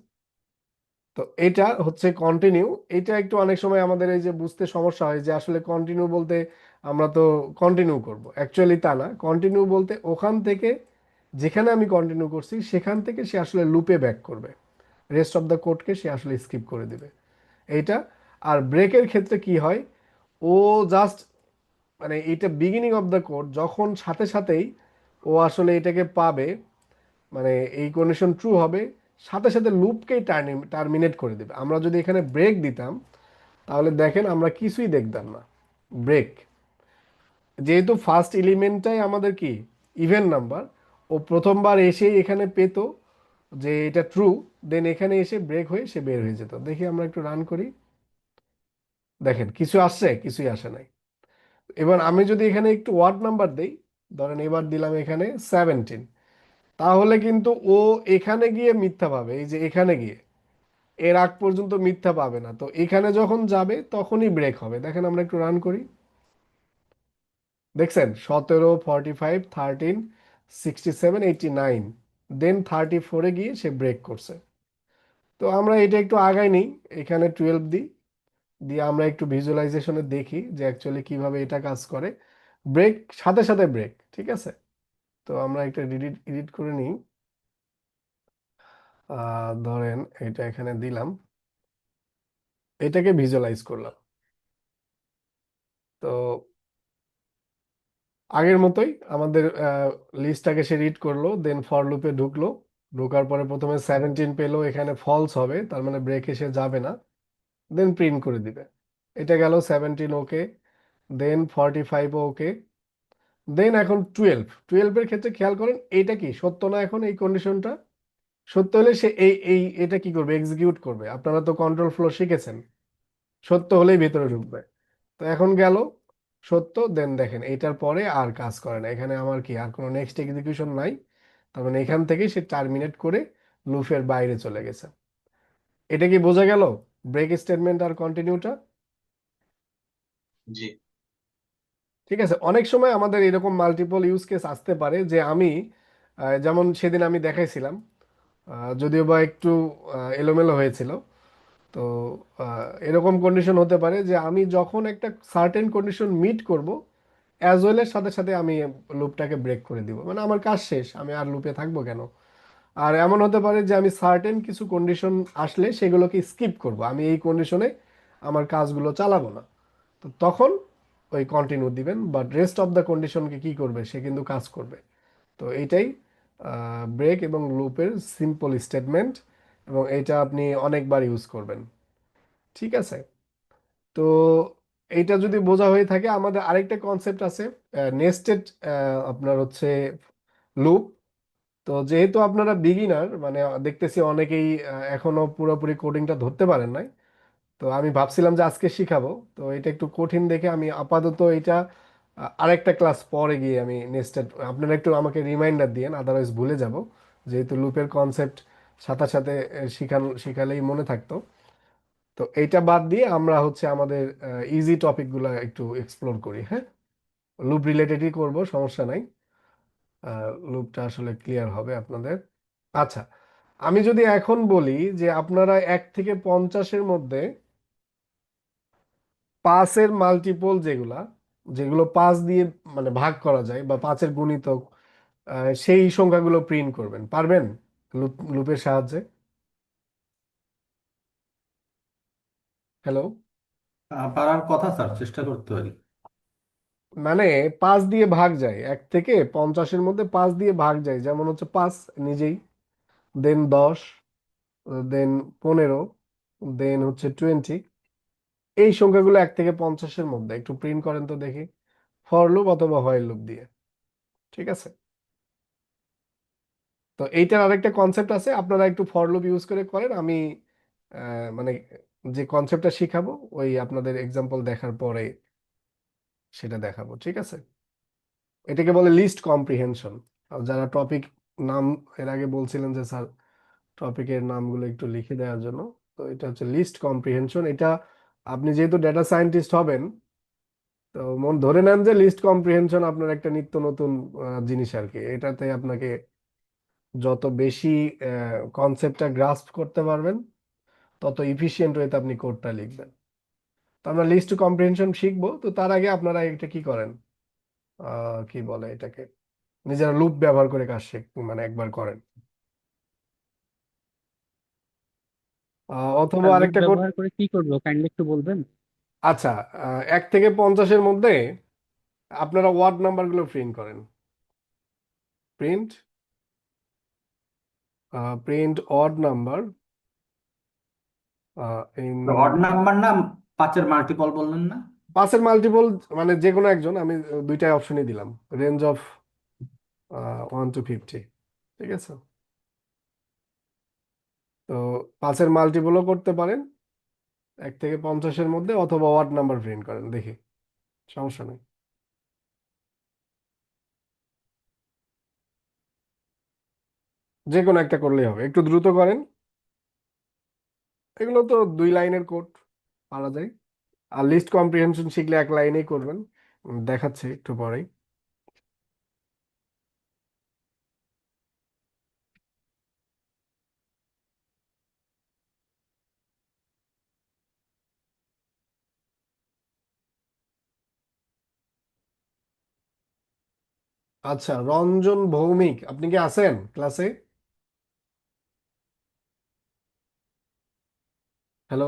তো এটা হচ্ছে কন্টিনিউ। এটা একটু অনেক সময় আমাদের এই যে বুঝতে সমস্যা হয় যে আসলে কন্টিনিউ বলতে আমরা তো কন্টিনিউ করব, অ্যাকচুয়ালি তা না। কন্টিনিউ বলতে ওখান থেকে যেখানে আমি কন্টিনিউ করছি সেখান থেকে সে আসলে লুপে ব্যাক করবে, রেস্ট অফ দ্য কোডকে সে আসলে স্কিপ করে দিবে এইটা। আর ব্রেকের ক্ষেত্রে কি হয়, ও জাস্ট মানে এটা বিগিনিং অফ দ্য কোড, যখন সাথে সাথেই ও আসলে এটাকে পাবে, মানে এই কন্ডিশন ট্রু হবে, সাথে সাথে লুপকেই টার্মিনেট করে দেবে। আমরা যদি এখানে ব্রেক দিতাম তাহলে দেখেন আমরা কিছুই দেখতাম না। ব্রেক, যেহেতু ফার্স্ট এলিমেন্টটাই আমাদের কি ইভেন নাম্বার, ও প্রথমবার এসেই এখানে পেতো যে এটা ট্রু, দেন এখানে এসে ব্রেক হয়ে সে বের হয়ে যেত। দেখি আমরা একটু রান করি, দেখেন কিছু আসছে, কিছুই আসে নাই। এবার আমি যদি এখানে একটু ওয়ার্ড নাম্বার দেই, ধরেন এবার দিলাম এখানে 17, তাহলে কিন্তু ও এখানে গিয়ে মিথ্যা পাবে, এই যে এখানে গিয়ে এর আগ পর্যন্ত মিথ্যা পাবে না। তো এখানে যখন যাবে তখনই ব্রেক হবে। দেখেন আমরা একটু রান করি, দেখছেন 17, 45, 13, 67, 89, দেন 34-এ গিয়ে সে ব্রেক করছে। তো আমরা এটা একটু আগাই নিই, এখানে 12 দিই, দিয়ে আমরা একটু ভিজুয়ালাইজেশনে দেখি যে অ্যাকচুয়ালি কিভাবে এটা কাজ করে। ব্রেক, সাথে সাথে ব্রেক, ঠিক আছে। তো আমরা একটা এডিট এডিট করে নিই, ধরেন এটা এখানে দিলাম, এটাকে ভিজুয়ালাইজ করলাম। তো আগের মতোই আমাদের লিস্টটাকে সে রিড করলো, দেন ফর লুপে ঢুকলো, ঢোকার পরে প্রথমে 17 পেলো, এখানে ফলস হবে, তার মানে ব্রেক এসে যাবে না, দেন প্রিন্ট করে দিবে। এটা গেল 17, ওকে, দেন 45 ওকে, দেন এখন 12 এর ক্ষেত্রে খেয়াল করেন এটা কি সত্য না, এখন এই কন্ডিশনটা সত্য হলে সে এই এটা কি করবে, এক্সিকিউট করবে। আপনারা তো কন্ট্রোল ফ্লো শিখেছেন, সত্য হলেই ভেতরে ঢুকবে। তো এখন গেল সত্য, দেন দেখেন এটার পরে আর কাজ করে না, এখানে আমার কি আর কোনো নেক্সট এক্সিকিউশন নাই, তার মানে এখান থেকে সে টার্মিনেট করে লুপের বাইরে চলে গেছে। এটা কি বোঝা গেল ব্রেক স্টেটমেন্ট আর কন্টিনিউটা? জি। ঠিক আছে, অনেক সময় আমাদের এরকম মাল্টিপল ইউজ কেস আসতে পারে যে আমি যেমন সেদিন আমি দেখাইছিলাম, যদিও বা একটু এলোমেলো হয়েছিল। তো এরকম কন্ডিশন হতে পারে যে আমি যখন একটা সার্টেন কন্ডিশন মিট করব, অ্যাজ ওয়েল এর সাথে সাথে আমি লুপটাকে ব্রেক করে দিব, মানে আমার কাজ শেষ, আমি আর লুপে থাকবো কেন। আর এমন হতে পারে যে আমি সার্টেন কিছু কন্ডিশন আসলে সেগুলোকে স্কিপ করব, আমি এই কন্ডিশনে আমার কাজগুলো চালাবো না। তো তখন ওই কন্টিনিউ দিবেন, বাট রেস্ট অফ দ্য কন্ডিশনকে কি করবে, সে কিন্তু কাজ করবে। তো এইটাই ব্রেক এবং লুপের সিম্পল স্টেটমেন্ট, এবং এটা আপনি অনেকবার ইউজ করবেন, ঠিক আছে। তো এইটা যদি বোঝা হয়ে থাকে, আমাদের আরেকটা কনসেপ্ট আছে নেস্টেড, আপনার হচ্ছে লুপ। তো যেহেতু আপনারা বিগিনার, মানে দেখতেছি অনেকেই এখনো পুরোপুরি কোডিংটা ধরতে পারেন নাই, তো আমি ভাবছিলাম যে আজকে শিখাবো, তো এটা একটু কঠিন দেখে আমি আপাতত এটা আরেকটা ক্লাস পরে গিয়ে আমি নেক্সট, আপনারা একটু আমাকে রিমাইন্ডার দিয়েন, আদারওয়াইজ ভুলে যাব। যেহেতু লুপের কনসেপ্ট সাথে সাথে শিখালেই মনে থাকতো। তো এইটা বাদ দিয়ে আমরা হচ্ছে আমাদের ইজি টপিকগুলো একটু এক্সপ্লোর করি, হ্যাঁ। লুপ রিলেটেডই করব, সমস্যা নাই, লুপটা আসলে ক্লিয়ার হবে আপনাদের। আচ্ছা, আমি যদি এখন বলি যে আপনারা 1 থেকে 50-এর মধ্যে 5-এর মাল্টিপল যেগুলা, যেগুলো 5 দিয়ে মানে ভাগ করা যায় বা 5-এর গুণিতক, সেই সংখ্যাগুলো প্রিন্ট করবেন, পারবেন লুপের সাহায্যে? হ্যালো? পারার কথা স্যার, চেষ্টা করতে পারি। মানে 5 দিয়ে ভাগ যায়, 1 থেকে 50-এর মধ্যে 5 দিয়ে ভাগ যায়, যেমন হচ্ছে 5 নিজেই, দেন 10, দেন 15, দেন হচ্ছে 20। এই সংখ্যাগুলো 1 থেকে 50-এর মধ্যে একটু প্রিন্ট করেন তো দেখি। ফর লুপ অথবা হোয়াইল লুপ দিয়ে। ঠিক আছে, তো এইটার আরেকটা কনসেপ্ট আছে, আপনারা একটু ফর লুপ ইউজ করে করেন। আমি মানে যে কনসেপ্টটা শিখাবো ওই আপনাদের এক্সাম্পল দেখার পরে সেটা দেখাবো। ঠিক আছে, এটাকে বলে লিস্ট কম্প্রিহেনশন। আর যারা টপিক নাম এর আগে বলছিলেন যে স্যার টপিকের নামগুলো একটু লিখে দেওয়ার জন্য, তো এটা হচ্ছে লিস্ট কম্প্রিহেনশন। এটা আপনি যেহেতু ডেটা সায়েন্টিস্ট হবেন, তো মন ধরে নেন যে লিস্ট কম্প্রিহেনশন আপনার একটা নিত্য নতুন জিনিস আর কি। এটাতে আপনাকে যত বেশি কনসেপ্টটা গ্রাস্প করতে পারবেন, তত ইফিশিয়েন্ট ওয়েতে আপনি কোডটা লিখবেন। তো আমরা লিস্ট কম্প্রিহেনশন শিখবো, তো তার আগে আপনারা এটা কি করেন, কি বলে এটাকে, নিজেরা লুপ ব্যবহার করে কাজ মানে একবার করেন। অথবা স্যার লুপ আরেকটা কোড। ব্যবহার করে কি করবো কাইন্ডলি একটু বলবেন? আচ্ছা, 1 থেকে 50-এর মধ্যে আপনারা ওয়ার্ড নাম্বারগুলো প্রিন্ট করেন। Print print odd number in odd number না, 5-এর মাল্টিপল বললেন না? 5-এর মাল্টিপল, মানে যে কোনো একজন, আমি দুইটাই অপশনই দিলাম, রেঞ্জ অফ 1 to 50। ঠিক আছে, তো 5-এর মাল্টিপলও করতে পারেন 1 থেকে 50-এর মধ্যে, অথবা ওয়ার্ড নাম্বার প্রিন্ট করেন, দেখি সমস্যা নেই। যে কোনো একটা করলেই হবে, একটু দ্রুত করেন। এগুলো তো 2 লাইনের কোড, পারা যায়। আর লিস্ট কম্প্রিহেনশন শিখলে 1 লাইনেই করবেন, দেখাচ্ছি একটু পরেই। আচ্ছা, রঞ্জন ভৌমিক, আপনি কি আছেন ক্লাসে? হ্যালো।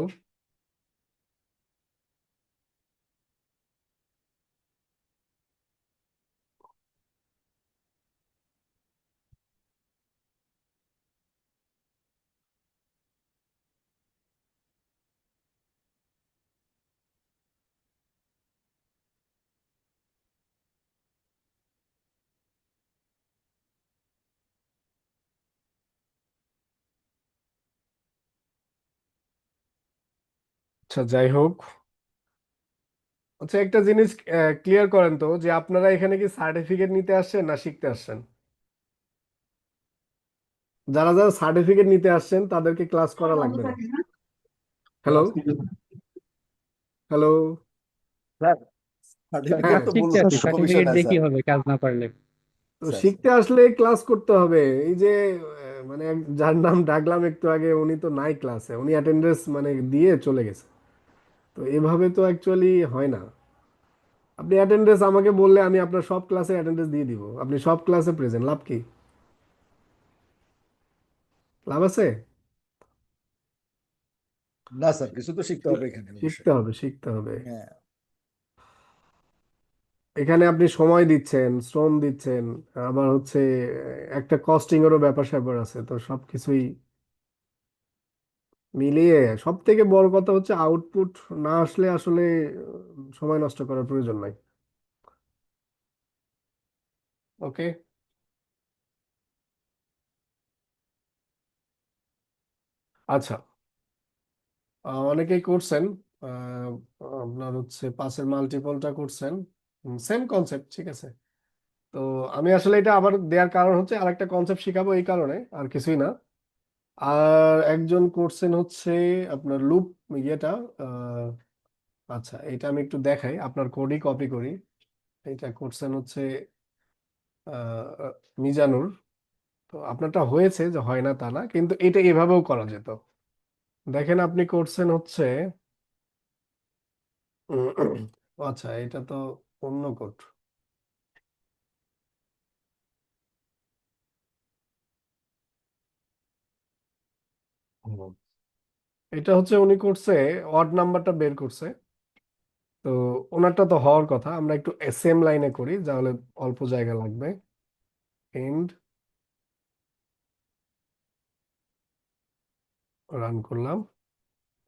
আচ্ছা, যাই হোক। আচ্ছা, একটা জিনিস ক্লিয়ার করেন তো, যে আপনারা এখানে কি সার্টিফিকেট নিতে আসছেন না শিখতে আসছেন? যারা যারা সার্টিফিকেট নিতে আসছেন তাদেরকে ক্লাস করা লাগবে না। Hello, hello. স্যার হ্যাঁ, সার্টিফিকেট তো শিখতে মূল্য আছি, মূল্য বিষয় সার্টিফিকেট না দিয়ে কি স্যার। হবে কাজ না পারলে? স্যার শিখতে আসলে ক্লাস করতে হবে। এই যে মানে যার নাম ডাকলাম একটু আগে, উনি তো নাই ক্লাসে, উনি অ্যাটেন্ডেন্স মানে দিয়ে চলে গেছে। তো এভাবে তো অ্যাকচুয়ালি হয় না। আপনি অ্যাটেন্ডেন্স আমাকে বললে আমি আপনার সব ক্লাসে অ্যাটেন্ডেন্স দিয়ে দিব, আপনি সব ক্লাসে প্রেজেন্ট, লাভ কি? লাভ আছে? না স্যার, কিছু তো শিখতে হবে এখানে শিখতে অবশ্যই। হবে, শিখতে হবে। হ্যাঁ। এখানে আপনি সময় দিচ্ছেন, শ্রম দিচ্ছেন, আবার হচ্ছে একটা কস্টিং এরও ব্যাপার স্যাপার আছে, তো সবকিছুই মিলিয়ে সব থেকে বড় কথা হচ্ছে আউটপুট না আসলে আসলে সময় নষ্ট করার প্রয়োজন নাই। ওকে। আচ্ছা, অনেকেই করছেন। আহ, আপনার হচ্ছে 5-এর মাল্টিপলটা করছেন, সেম কনসেপ্ট, ঠিক আছে। তো আমি আসলে এটা আবার দেওয়ার কারণ হচ্ছে আরেকটা কনসেপ্ট শিখাবো, এই কারণে, আর কিছুই না। আর একজন করছেন হচ্ছে আপনার লুপ ইয়েটা। আহ, আচ্ছা, এটা আমি একটু দেখাই, আপনার কোডই কপি করি। এটা করছেন হচ্ছে আহ, মিজানুর। তো আপনারটা হয়েছে, যে হয় না তা না, কিন্তু এটা এভাবেও করা যেত। দেখেন, আপনি করছেন হচ্ছে আচ্ছা, এটা তো অন্য কোড। এটা হচ্ছে উনি করছে, অড নাম্বারটা বের করছে। তো ওনারটা তো হওয়ার কথা, আমরা একটু সেম লাইনে করি, তাহলে অল্প জায়গা লাগবে। এন্ড রান করলাম,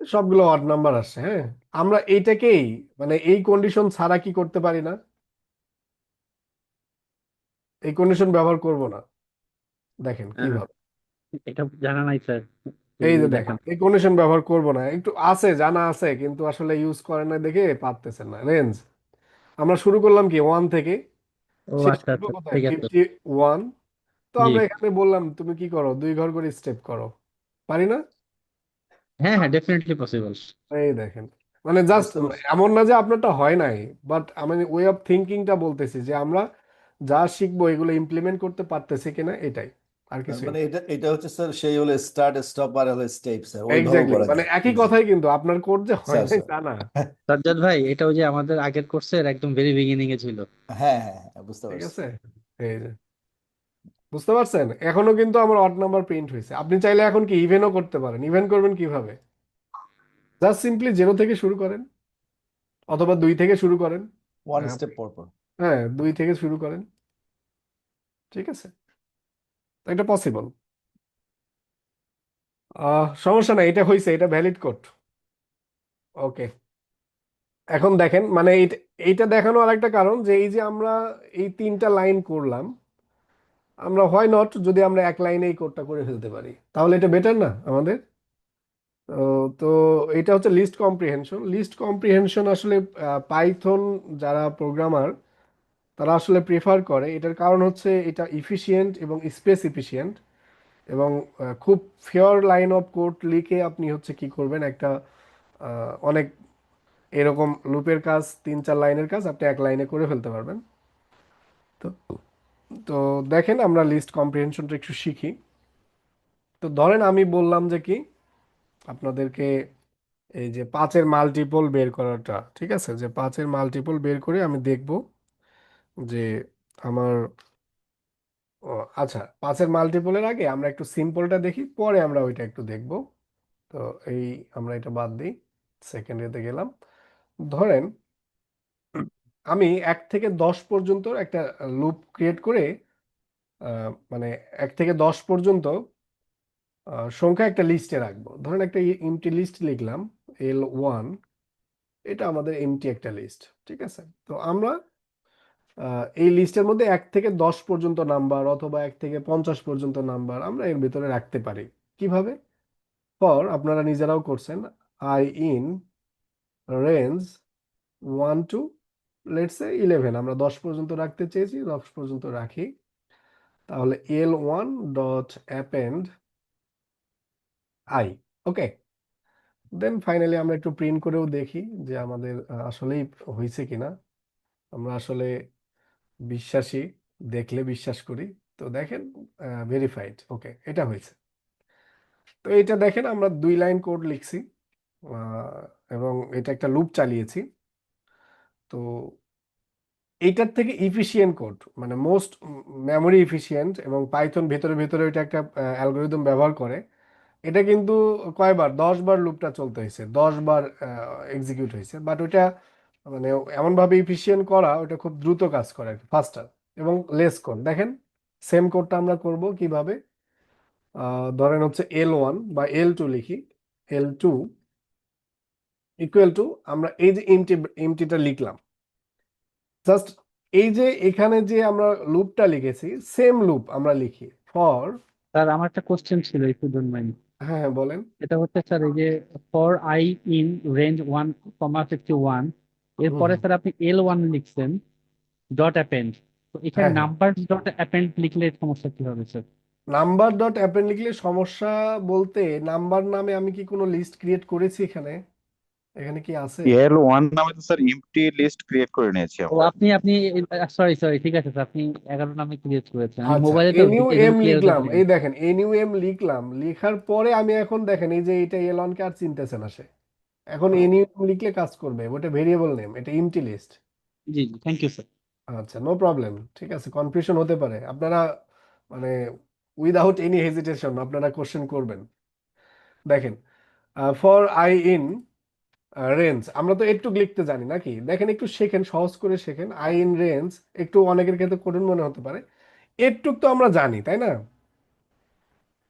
সবগুলো অড নাম্বার আসছে। হ্যাঁ, আমরা এইটাকেই মানে এই কন্ডিশন ছাড়া কি করতে পারি না? এই কন্ডিশন ব্যবহার করব না। দেখেন কিভাবে, এটা জানা নাই স্যার, এই যে দেখেন দেখান। এই কন্ডিশন ব্যবহার করব না, একটু আছে জানা আছে কিন্তু আসলে ইউজ করেন না দেখে পারতেছেন না। রেঞ্জ আমরা শুরু করলাম কি 1 থেকে, ও শেষ আচ্ছা করবো আচ্ছা, কোথায় ঠিক আছে। 51। তো জি, আমরা এখানে বললাম তুমি কি করো, 2 ঘর করে স্টেপ করো, পারি না? হ্যাঁ হ্যাঁ, ডেফিনেটলি পসিবল। এই দেখেন, মানে জাস্ট বুঝতে পারছি। এমন না যে আপনারটা হয় নাই, বাট আমি ওয়ে অফ থিঙ্কিংটা বলতেছি যে আমরা যা শিখবো এগুলো ইমপ্লিমেন্ট করতে পারতেছি কিনা, এটাই, আর তার কিছুই মানে না। এটা হচ্ছে স্যার সেই হলো স্টার্ট স্টপ আর হলো স্টেপ স্যার, ওইভাবে এক্স্যাক্টলি, করা মানে যায়। একই জি কথাই, কিন্তু আপনার কোড যে হয় স্যার নাই স্যার তা না। সাজ্জাদ ভাই, এটা ওই যে আমাদের আগের কোর্সের একদম ভেরি বিগিনিং এ ছিল। হ্যাঁ হ্যাঁ হ্যাঁ, বুঝতে ঠিক পারছি। আছে, এই যে বুঝতে পারছেন, এখনো কিন্তু আমার অড নাম্বার প্রিন্ট হয়েছে। আপনি চাইলে এখন কি ইভেনও করতে পারেন। ইভেন করবেন কিভাবে? জাস্ট সিম্পলি 0 থেকে শুরু করেন, অথবা 2 থেকে শুরু করেন। ওয়ান আহ, স্টেপ পর পর। হ্যাঁ, 2 থেকে শুরু করেন, ঠিক আছে, তো এটা পসিবল। সমস্যা নাই, এটা হয়েছে, এটা ভ্যালিড কোড। ওকে, এখন দেখেন মানে এইটা দেখানো আরেকটা কারণ যে এই যে আমরা এই 3টা লাইন করলাম, আমরা হয় নট যদি আমরা এক লাইনে এই কোডটা করে ফেলতে পারি, তাহলে এটা বেটার না আমাদের? তো তো এটা হচ্ছে লিস্ট কম্প্রিহেনশন। লিস্ট কম্প্রিহেনশন আসলে পাইথন যারা প্রোগ্রামার তারা আসলে প্রেফার করে। এটার কারণ হচ্ছে এটা ইফিশিয়েন্ট এবং স্পেস ইফিশিয়েন্ট, এবং খুব ফিওর লাইন অফ কোড লিখে আপনি হচ্ছে কি করবেন, একটা অনেক এরকম লুপের কাজ, 3-4 লাইনের কাজ আপনি এক লাইনে করে ফেলতে পারবেন। তো তো দেখেন আমরা লিস্ট কম্প্রিহেনশনটা একটু শিখি। তো ধরেন আমি বললাম যে কি আপনাদেরকে, এই যে 5-এর মাল্টিপল বের করাটা, ঠিক আছে, যে 5-এর মাল্টিপল বের করে আমি দেখব যে আমার, ও আচ্ছা, 5-এর মাল্টিপলের আগে আমরা একটু সিম্পলটা দেখি, পরে আমরা ওইটা একটু দেখব। তো এই আমরা এটা বাদ দিই, সেকেন্ড এতে গেলাম। ধরেন আমি 1 থেকে 10 পর্যন্ত একটা লুপ ক্রিয়েট করে, মানে 1 থেকে 10 পর্যন্ত সংখ্যা একটা লিস্টে রাখবো। ধরেন একটা এমটি লিস্ট লিখলাম, L1, এটা আমাদের এমটি একটা লিস্ট, ঠিক আছে। তো আমরা এই লিস্টের মধ্যে 1 থেকে 10 পর্যন্ত নাম্বার, অথবা 1 থেকে 50 পর্যন্ত নাম্বার আমরা এর ভিতরে রাখতে পারি। কিভাবে? ফর, আপনারা নিজেরাও করছেন, I in range 1 to let's say 11, আমরা 10 পর্যন্ত রাখতে চেয়েছি, 10 পর্যন্ত রাখি। তাহলে L1 dot append i. Okay, then finally আমরা একটু প্রিন্ট করেও দেখি যে আমাদের আসলেই হয়েছে কিনা। আমরা আসলে বিশ্বাসী, দেখলে বিশ্বাস করি। তো দেখেন, ভেরিফাইড, ওকে, এটা হয়েছে। তো এটা দেখেন আমরা 2 লাইন কোড লিখছি, এবং এটা একটা লুপ চালিয়েছি। তো এইটার থেকে ইফিশিয়েন্ট কোড, মানে মোস্ট মেমোরি ইফিশিয়েন্ট, এবং পাইথন ভেতরে ভেতরে এটা একটা অ্যালগোরিদম ব্যবহার করে। এটা কিন্তু কয়বার, 10 বার লুপটা চলতে হয়েছে, 10 বার এক্সিকিউট হয়েছে, বাট ওইটা মানে এমনভাবে ইফিশিয়েন্ট করা, ওটা খুব দ্রুত কাজ করে, ফাস্টার এবং লেস কোড। দেখেন সেম কোডটা আমরা করব কিভাবে। ধরেন হচ্ছে L1 বা L2 লিখি, L2 ইকুয়াল টু, আমরা এই যে এমটিটা লিখলাম, জাস্ট এই যে এখানে যে আমরা লুপটা লিখেছি, সেম লুপ আমরা লিখি ফর। স্যার, আমার একটা কোশ্চেন ছিল, একটু ডোন্ট মাইন্ড। হ্যাঁ হ্যাঁ, বলেন। এটা হচ্ছে স্যার, এই যে ফর আই ইন রেঞ্জ 1, 51, হুম এরপরে হুম, স্যার আপনি L1 লিখছেন ডট অ্যাপেন্ড, তো এখানে হ্যাঁ হ্যাঁ, নাম্বার ডট অ্যাপেন্ড লিখলে সমস্যা কি হবে স্যার? নাম্বার ডট অ্যাপেন্ড লিখলে সমস্যা বলতে, নাম্বার নামে আমি কি কোনো লিস্ট ক্রিয়েট করেছি এখানে? এখানে কি আছে? L1 নামে তো স্যার এমটি লিস্ট ক্রিয়েট করে নিয়েছি ও আমরা। আপনি আপনি সরি সরি, ঠিক আছে স্যার, আপনি 11 নামে ক্রিয়েট করেছেন, আমি আচ্ছা, মোবাইলে তো এনইউ এই জন্য এম ক্লিয়ার করে লিখলাম, দিলাম। এই দেখেন এনইউ এম লিখলাম, লেখার পরে আমি এখন দেখেন এই যে এটা এলন কে আর চিনতেছে না সে। এখন এনইউ এম লিখলে কাজ করবে, ওটা ভেরিয়েবল নেম, এটা এমটি লিস্ট। জি জি, থ্যাংক ইউ স্যার। আচ্ছা, নো প্রবলেম, ঠিক আছে, কনফিউশন হতে পারে, আপনারা মানে উইদাউট এনি হেজিটেশন আপনারা কোশ্চেন করবেন। দেখেন ফর আই ইন রেঞ্জ, আমরা তো একটু লিখতে জানি নাকি, দেখেন একটু শেখেন, সহজ করে শেখেন। আই ইন রেঞ্জ একটু অনেকের ক্ষেত্রে কঠিন মনে হতে পারে, এটুক তো আমরা জানি তাই না,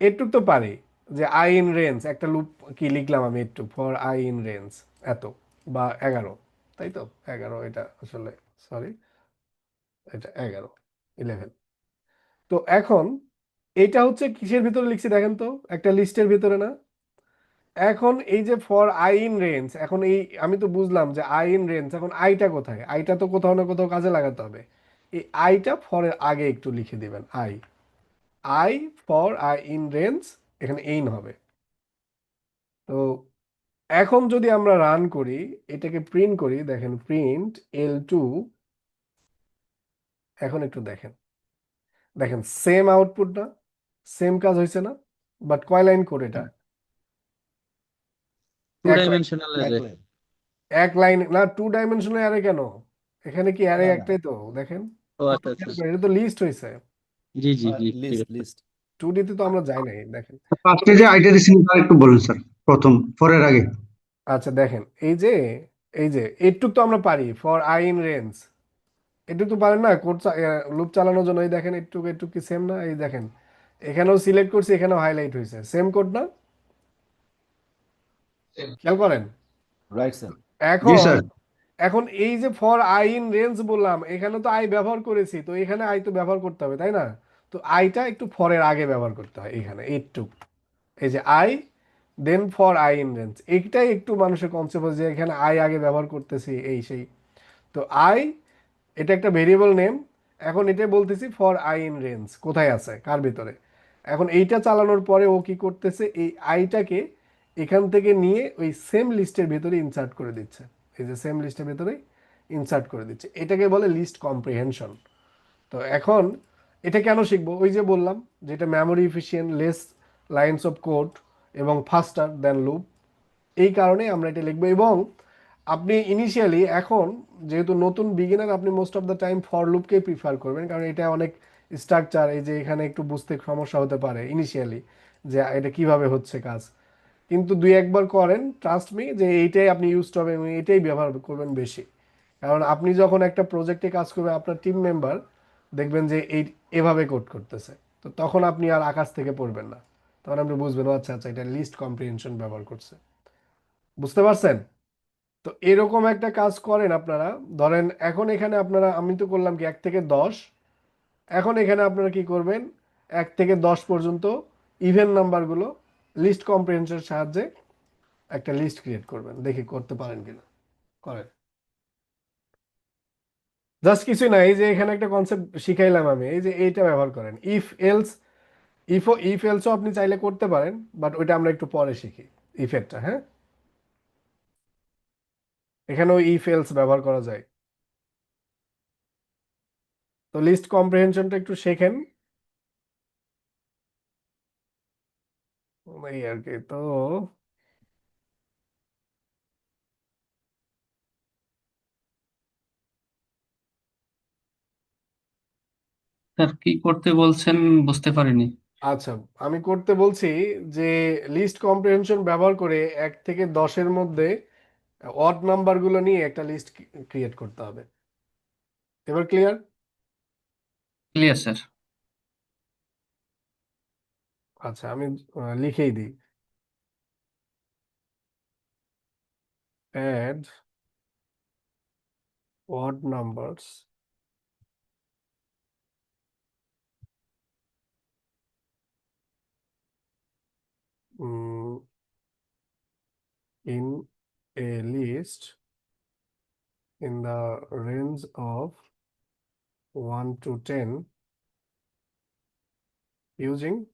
এটুক তো পারি, যে আই ইন রেঞ্জ একটা লুপ কি লিখলাম আমি, একটু ফর আই ইন রেঞ্জ এত, বা 11, তাই তো 11, এটা আসলে সরি, এটা 11, 11। তো এখন এটা হচ্ছে কিসের ভিতরে লিখছি দেখেন তো, একটা লিস্টের ভিতরে না? এখন এই যে ফর আই ইন রেঞ্জ, এখন এই আমি তো বুঝলাম যে আই ইন রেঞ্জ, এখন আইটা কোথায়? আইটা তো কোথাও না কোথাও কাজে লাগাতে হবে। এই আইটা ফরের আগে একটু লিখে দিবেন, I. I for i in range, এখানে এইন হবে। তো এখন যদি আমরা রান করি, এটাকে প্রিন্ট করি, দেখেন প্রিন্ট L2, এখন একটু দেখেন, দেখেন সেম আউটপুট না? সেম কাজ হয়েছে না? বাট কয় লাইন কোড এটা? টু এক লাইন। Dimensional array. এক লাইন না, 2 ডাইমেনশনাল অ্যারে কেন? এখানে কি অ্যারে না, না, একটাই তো, দেখেন। ও আচ্ছা আচ্ছা। এটা তো লিস্ট হয়েছে, জি জি জি, ঠিক লিস্ট আছে। লিস্ট 2D তে তো আমরা যাই নাই, দেখেন। ফার্স্টে যে আইডিয়া দিচ্ছেন তার একটু বলুন স্যার, প্রথম ফরের আগে। আচ্ছা দেখেন, এই যে এইটুক তো আমরা পারি, ফর আই ইন রেঞ্জ, এটুক তো পারেন না কোড লুপ চালানোর জন্য। এই দেখেন একটু একটু কি সেম না? এই দেখেন এখানেও সিলেক্ট করছি, এখানেও হাইলাইট হয়েছে, সেম কোড না? খেয়াল করেন। Right sir. জি এখন স্যার। এখন এই যে ফর আই ইন রেঞ্জ বললাম, এখানে তো আই ব্যবহার করেছি, তো এখানে আই তো ব্যবহার করতে হবে, তাই না? তো আইটা একটু ফরের আগে ব্যবহার করতে হয় এখানে, এইটুক। এই যে i then for i in range, এইটাই একটু মানুষের কনসেপ্ট যে এখানে আই আগে ব্যবহার করতেছি, এই সেই। তো আই, এটা একটা ভেরিয়েবল নেম। এখন এটা বলতেছি ফর আই ইন রেঞ্জ কোথায় আছে, কার ভিতরে। এখন এইটা চালানোর পরে ও কি করতেছে, এই আইটাকে এখান থেকে নিয়ে ওই সেম লিস্টের ভিতরে ইনসার্ট করে দিচ্ছে। এই যে সেম লিস্টের ভিতরে ইনসার্ট করে দিচ্ছে, এটাকে বলে লিস্ট কম্প্রিহেনশন। তো এখন এটা কেন শিখবো? ওই যে বললাম যে এটা memory efficient, less lines of code এবং ফাস্টার দ্যান লুপ। এই কারণে আমরা এটা লিখবো। এবং আপনি ইনিশিয়ালি এখন যেহেতু নতুন বিগিনার, আপনি most of the time for লুপকেই প্রিফার করবেন, কারণ এটা অনেক স্ট্রাকচার, এই যে এখানে একটু বুঝতে সমস্যা হতে পারে ইনিশিয়ালি যে এটা কিভাবে হচ্ছে কাজ। কিন্তু দুই একবার করেন, ট্রাস্ট মি, যে এইটাই আপনি ইউজ হবে এবং এটাই ব্যবহার করবেন বেশি। কারণ আপনি যখন একটা প্রজেক্টে কাজ করবেন, আপনার টিম মেম্বার দেখবেন যে এই এভাবে কোড করতেছে, তো তখন আপনি আর আকাশ থেকে পড়বেন না, তখন আপনি বুঝবেন ও আচ্ছা আচ্ছা এটা লিস্ট কম্প্রিহেনশন ব্যবহার করছে। বুঝতে পারছেন? তো এরকম একটা কাজ করেন আপনারা। ধরেন এখন এখানে আপনারা, আমি তো করলাম কি 1 থেকে 10, এখন এখানে আপনারা কি করবেন, 1 থেকে 10 পর্যন্ত ইভেন নাম্বারগুলো লিস্ট কম্প্রিহেনশনের সাহায্যে একটা লিস্ট ক্রিয়েট করবেন, দেখি করতে পারেন কিনা। করেন। জাস্ট কিছুই না, এই যে এখানে একটা কনসেপ্ট শিখাইলাম আমি, এই যে এইটা ব্যবহার করেন, ইফ এলস। ইফ এলসও আপনি চাইলে করতে পারেন, বাট ওইটা আমরা একটু পরে শিখি, ইফেক্টটা। হ্যাঁ, এখানেও ইফ এলস ব্যবহার করা যায়। তো লিস্ট কম্প্রিহেনশনটা একটু শেখেন, এই আর কি। তো স্যার কি করতে বলছেন বুঝতে পারিনি। আচ্ছা, আমি করতে বলছি যে লিস্ট কম্প্রিহেনশন ব্যবহার করে 1 থেকে 10-এর মধ্যে অড নাম্বারগুলো নিয়ে একটা লিস্ট ক্রিয়েট করতে হবে। এবার ক্লিয়ার? Clear sir. আচ্ছা, আমি লিখেই দিই, add odd numbers mm, in a list in the range of 1 to 10 using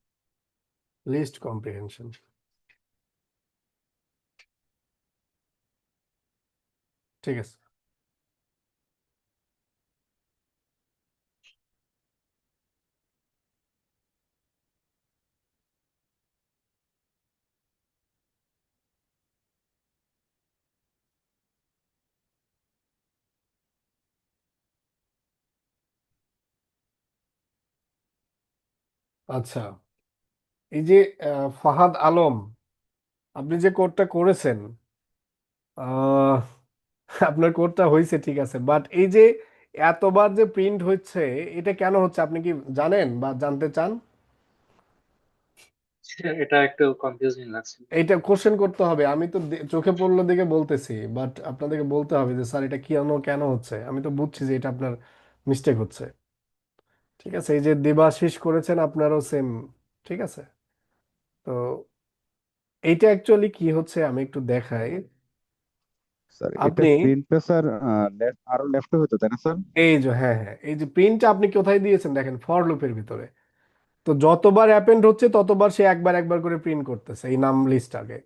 list comprehension. ঠিক আছে। আচ্ছা, এই যে ফাহাদ আলম, আপনি যে কোডটা করেছেন, আহ, আপনার কোডটা হয়েছে ঠিক আছে, বাট এই যে এতবার যে প্রিন্ট হচ্ছে, এটা কেন হচ্ছে আপনি কি জানেন বা জানতে চান? এটা একটু কনফিউজিং লাগছে। এইটা কোশ্চেন করতে হবে, আমি তো চোখে পড়লো দিকে বলতেছি, বাট আপনাদেরকে বলতে হবে যে স্যার এটা কেন কেন হচ্ছে। আমি তো বুঝছি যে এটা আপনার মিস্টেক হচ্ছে, ঠিক আছে, এই যে দেবাশিস করেছেন আপনারও সেম। ঠিক আছে, তো এইটা অ্যাকচুয়ালি কি হচ্ছে আমি একটু দেখাই। স্যার এটা আপনি প্রিন্টটা স্যার আরো লেফটে হতো তাই না স্যার? এই যে, হ্যাঁ হ্যাঁ, এই যে প্রিন্টটা আপনি কোথায় দিয়েছেন দেখেন, ফর লুপের ভিতরে। তো যতবার অ্যাপেন্ড হচ্ছে ততবার সে একবার একবার করে প্রিন্ট করতেছে এই নাম লিস্টটাকে।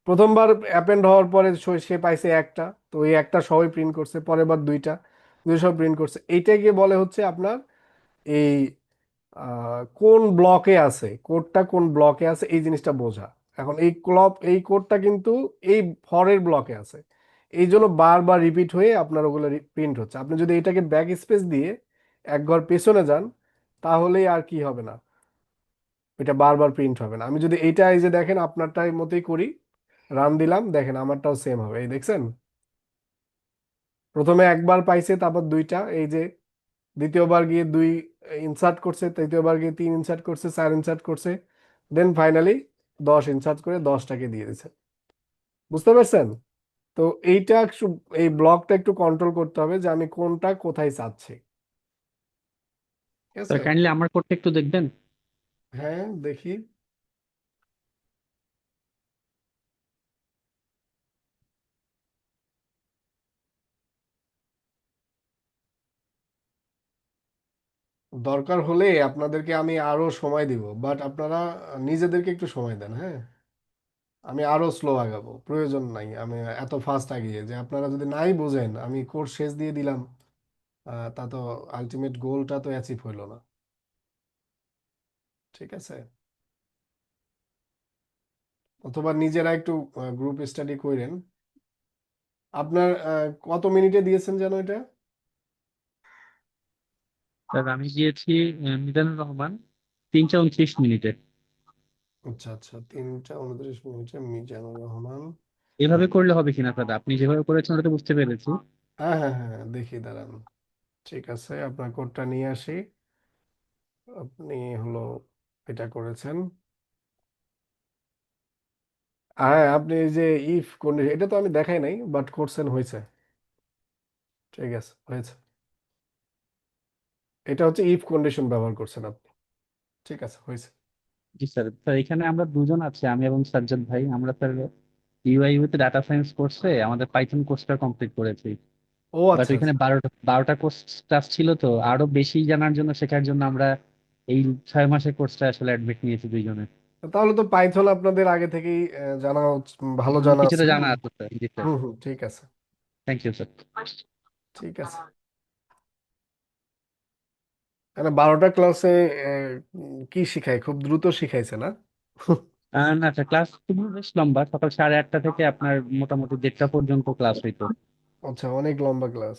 প্রথমবার অ্যাপেন্ড হওয়ার পরে সে পাইছে একটা, তো এই একটা সবাই প্রিন্ট করছে, পরের বার দুইটা, দুই সব প্রিন্ট করছে। এইটাকে বলে হচ্ছে আপনার এই কোন ব্লকে আছে, কোডটা কোন ব্লকে আছে এই জিনিসটা বোঝা। এখন এই কোডটা কিন্তু এই ফরের ব্লকে আছে, এই জন্য বারবার রিপিট হয়ে আপনার ওগুলো প্রিন্ট হচ্ছে। আপনি যদি এটাকে ব্যাক স্পেস দিয়ে এক ঘর পেছনে যান, তাহলেই আর কি হবে না, এটা বারবার প্রিন্ট হবে না। আমি যদি এইটা, এই যে দেখেন আপনারটাই মতোই করি, রান দিলাম, দেখেন আমারটাও সেম হবে, এই দেখছেন, প্রথমে একবার পাইছে, তারপর দুইটা, এই যে দ্বিতীয়বার গিয়ে দুই ইনসার্ট করছে, তৃতীয়বার গিয়ে তিন ইনসার্ট করছে, চার ইনসার্ট করছে, দেন ফাইনালি 10 ইনসার্ট করে 10টাকে দিয়ে দিছে। বুঝতে পারছেন? তো এই ব্লকটা একটু কন্ট্রোল করতে হবে যে আমি কোনটা কোথায় চাচ্ছি। ঠিক স্যার আছে, কাইন্ডলি আমার কোডটা একটু দেখবেন। হ্যাঁ দেখি। দরকার হলে আপনাদেরকে আমি আরো সময় দিব, বাট আপনারা নিজেদেরকে একটু সময় দেন, হ্যাঁ। আমি আরো স্লো আগাবো, প্রয়োজন নাই আমি এত ফাস্ট আগিয়ে, যে আপনারা যদি নাই বোঝেন আমি কোর্স শেষ দিয়ে দিলাম, তা তো আলটিমেট গোলটা তো অ্যাচিভ হইলো না। ঠিক আছে, অথবা নিজেরা একটু গ্রুপ স্টাডি করেন। আপনার কত মিনিটে দিয়েছেন যেন এটা? স্যার আমি দিয়েছি মিজানুর রহমান 3:29 মিনিটে। আচ্ছা আচ্ছা, 3টা 29 মিনিটে মিজানুর রহমান। এভাবে করলে হবে কিনা স্যার, আপনি যেভাবে করেছেন ওটা তো বুঝতে পেরেছি। হ্যাঁ হ্যাঁ হ্যাঁ, দেখি দাঁড়ান। ঠিক আছে, আপনার কোডটা নিয়ে আসি। আপনি হলো এটা করেছেন। হ্যাঁ, আপনি এই যে ইফ কন্ডিশন, এটা তো আমি দেখাই নাই, বাট করছেন, হয়েছে। ঠিক আছে, হয়েছে। এটা হচ্ছে ইফ কন্ডিশন ব্যবহার করছেন আপনি। ঠিক আছে, হয়েছে। জি স্যার। স্যার এখানে আমরা দুজন আছি, আমি এবং সাজ্জাদ ভাই। আমরা sir UI with data science কোর্সে আমাদের পাইথন কোর্সটা কমপ্লিট করেছি। ও বাট আচ্ছা ওইখানে আচ্ছা, 12টা কোর্স ক্লাস ছিল, তো আরো বেশি জানার জন্য, শেখার জন্য আমরা এই 6 মাসের কোর্সটা আসলে অ্যাডমিট নিয়েছি দুইজনে। তাহলে তো পাইথন আপনাদের আগে থেকেই ভালো জানা কিছুটা আছে। জানা আছে স্যার। জি স্যার। হুম হুম, ঠিক আছে। Thank you sir. ঠিক আছে, মানে 12টা ক্লাসে কি শিখায়, খুব দ্রুত শিখাইছে না? না স্যার, ক্লাস খুবই বেশ লম্বা, সকাল 8:30 থেকে আপনার মোটামুটি 1:30 পর্যন্ত ক্লাস হইতো। আচ্ছা, অনেক লম্বা ক্লাস।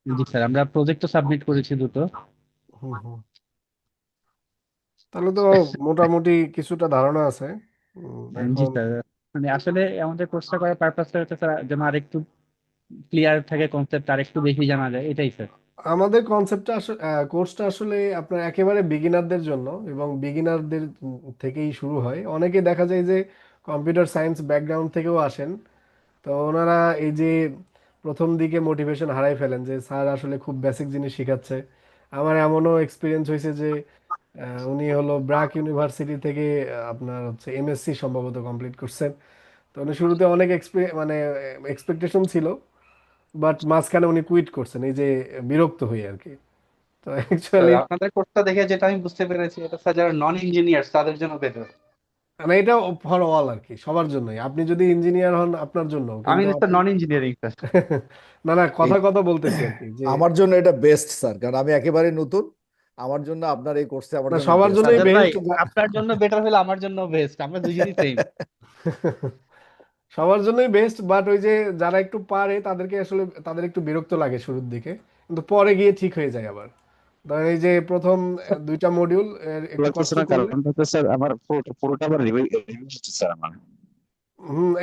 জি স্যার, আমরা প্রজেক্টও সাবমিট করেছি দুটো। হুম হুম, তাহলে তো মোটামুটি কিছুটা ধারণা আছে। জি এখন স্যার, মানে আসলে আমাদের কোর্সটা করার পারপাসটা হচ্ছে স্যার যেন আরেকটু ক্লিয়ার থাকে কনসেপ্ট, আর একটু বেশি জানা যায়, এটাই স্যার। আমাদের কনসেপ্টটা আসলে, কোর্সটা আসলে আপনার একেবারে বিগিনারদের জন্য, এবং বিগিনারদের থেকেই শুরু হয়। অনেকে দেখা যায় যে কম্পিউটার সায়েন্স ব্যাকগ্রাউন্ড থেকেও আসেন, তো ওনারা এই যে প্রথম দিকে মোটিভেশন হারাই ফেলেন যে স্যার আসলে খুব বেসিক জিনিস শেখাচ্ছে। আমার এমনও এক্সপিরিয়েন্স হয়েছে যে উনি হলো ব্র্যাক ইউনিভার্সিটি থেকে আপনার হচ্ছে এমএসসি সম্ভবত কমপ্লিট করছেন। তো উনি শুরুতে অনেক মানে এক্সপেকটেশন ছিল, বাট মাঝখানে উনি কুইট করছেন, এই যে বিরক্ত হয়ে আর কি। তো স্যার অ্যাকচুয়ালি আপনাদের কোর্সটা দেখে যেটা আমি বুঝতে পেরেছি, এটা স্যার যারা নন ইঞ্জিনিয়ার তাদের জন্য বেটার। মানে এটা ফর অল আর কি, সবার জন্যই। আপনি যদি ইঞ্জিনিয়ার হন আপনার জন্য, আমি কিন্তু স্যার নন ইঞ্জিনিয়ারিং স্যার। না না, এই কথা বলতেছি আর কি, যে আমার জন্য এটা বেস্ট স্যার, কারণ আমি একেবারে নতুন। আমার জন্য আপনার এই কোর্সে আমার না, জন্য সবার বেস্ট জন্যই সাজ্জাদ ভাই, বেস্ট। আপনার জন্য বেটার হলে আমার জন্য বেস্ট, আমরা দুজনই সেম। সবার জন্যই বেস্ট, বাট ওই যে যারা একটু পারে তাদেরকে আসলে তাদের একটু বিরক্ত লাগে শুরুর দিকে, কিন্তু পরে গিয়ে ঠিক হয়ে যায় আবার। ধরেন এই যে প্রথম 2টা মডিউল একটু লাগতেছে কষ্ট না করলে। কারণটা হচ্ছে স্যার আমার পুরোটা আবার রিভাইজ হচ্ছে স্যার আমার।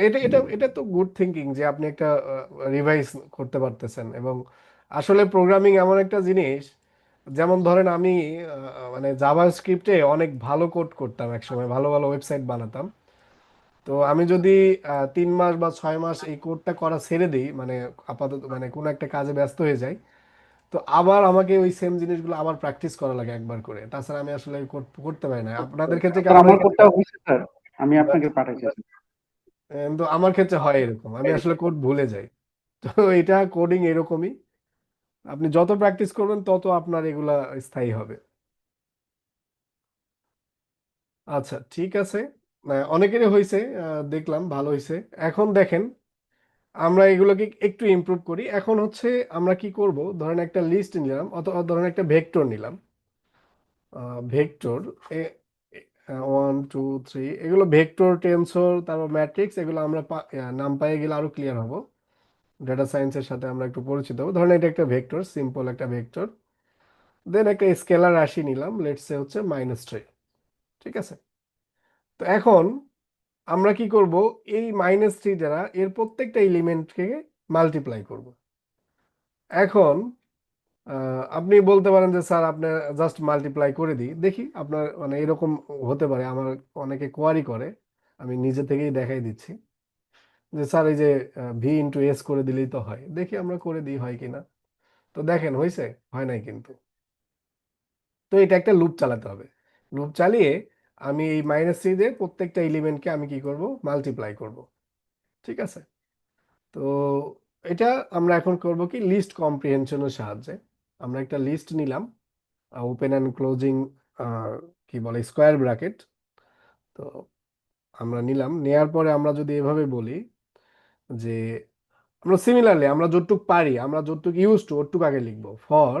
এটা এটা এটা তো গুড থিঙ্কিং যে আপনি একটা রিভাইজ করতে পারতেছেন। এবং আসলে প্রোগ্রামিং এমন একটা জিনিস, যেমন ধরেন আমি মানে জাভা স্ক্রিপ্টে অনেক ভালো কোড করতাম এক সময়, ভালো ভালো ওয়েবসাইট বানাতাম। তো আমি যদি 3 মাস বা 6 মাস এই কোডটা করা ছেড়ে দিই, মানে আপাতত মানে কোনো একটা কাজে ব্যস্ত হয়ে যাই, তো আবার আমাকে ওই সেম জিনিসগুলো আবার প্র্যাকটিস করা লাগে একবার করে, তাছাড়া আমি আসলে করতে পারি না। আপনাদের ক্ষেত্রে কি স্যার আবার আমার কোডটা হয়েছে স্যার, আমি আপনাকে পাঠাইছি স্যার। কিন্তু আমার ক্ষেত্রে হয় এরকম, আমি আসলে কোড ভুলে যাই। তো এটা কোডিং এরকমই, আপনি যত প্র্যাকটিস করবেন তত আপনার এগুলা স্থায়ী হবে। আচ্ছা ঠিক আছে, অনেকেরই হয়েছে, দেখলাম ভালো হয়েছে। এখন দেখেন আমরা এগুলোকে একটু ইমপ্রুভ করি। এখন হচ্ছে আমরা কি করব, ধরেন একটা লিস্ট নিলাম অথবা ধরেন একটা ভেক্টর নিলাম। ভেক্টর 1 2 3 এগুলো ভেক্টর, টেনসর, তারপর ম্যাট্রিক্স, এগুলো আমরা নাম পাই গেলে আরো ক্লিয়ার হব, ডেটা সায়েন্সের সাথে আমরা একটু পরিচিত হবো। ধরেন এটা একটা ভেক্টর, সিম্পল একটা ভেক্টর। দেন একটা স্কেলার রাশি নিলাম, লেটস সে হচ্ছে -3। ঠিক আছে, তো এখন আমরা কি করব, এই -3 দ্বারা এর প্রত্যেকটা এলিমেন্টকে মাল্টিপ্লাই করব। এখন আপনি বলতে পারেন যে স্যার আপনি জাস্ট মাল্টিপ্লাই করে দিই, দেখি আপনার মানে এরকম হতে পারে, আমার অনেকে কোয়ারি করে, আমি নিজে থেকেই দেখাই দিচ্ছি যে স্যার এই যে v × s করে দিলেই তো হয়, দেখি আমরা করে দিই হয় কিনা। তো দেখেন হয়েছে, হয় নাই কিন্তু। তো এটা একটা লুপ চালাতে হবে, লুপ চালিয়ে আমি এই -3 দিয়ে প্রত্যেকটা এলিমেন্টকে আমি কি করব, মাল্টিপ্লাই করব। ঠিক আছে, তো এটা আমরা এখন করব কি, লিস্ট কম্প্রিহেনশনের সাহায্যে। আমরা একটা লিস্ট নিলাম, ওপেন অ্যান্ড ক্লোজিং কি বলে স্কোয়ার ব্র্যাকেট। তো আমরা নিলাম, নেয়ার পরে আমরা যদি এভাবে বলি যে আমরা সিমিলারলি আমরা যতটুক পারি, আমরা যতটুক ইউজ টু ওটুক আগে লিখবো। ফর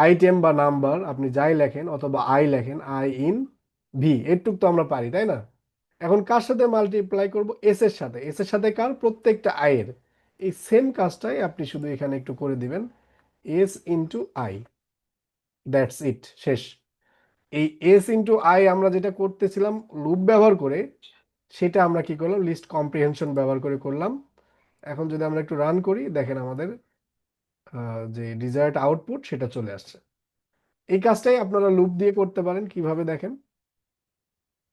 আইটেম বা নাম্বার আপনি যাই লেখেন, অথবা আই লেখেন, আই ইন ভি, এটুক তো আমরা পারি তাই না। এখন কার সাথে মাল্টিপ্লাই করব, এস এর সাথে। এস এর সাথে কার, প্রত্যেকটা আই এর। এই সেম কাজটাই আপনি শুধু এখানে একটু করে দিবেন, S into I, that's it, শেষ। এই s × i আমরা যেটা করতেছিলাম লুপ ব্যবহার করে, সেটা আমরা কি করলাম, লিস্ট কম্প্রিহেনশন ব্যবহার করে করলাম। এখন যদি আমরা একটু রান করি, দেখেন আমাদের যে ডিজায়ার্ড আউটপুট সেটা চলে আসছে। এই কাজটাই আপনারা লুপ দিয়ে করতে পারেন, কিভাবে দেখেন।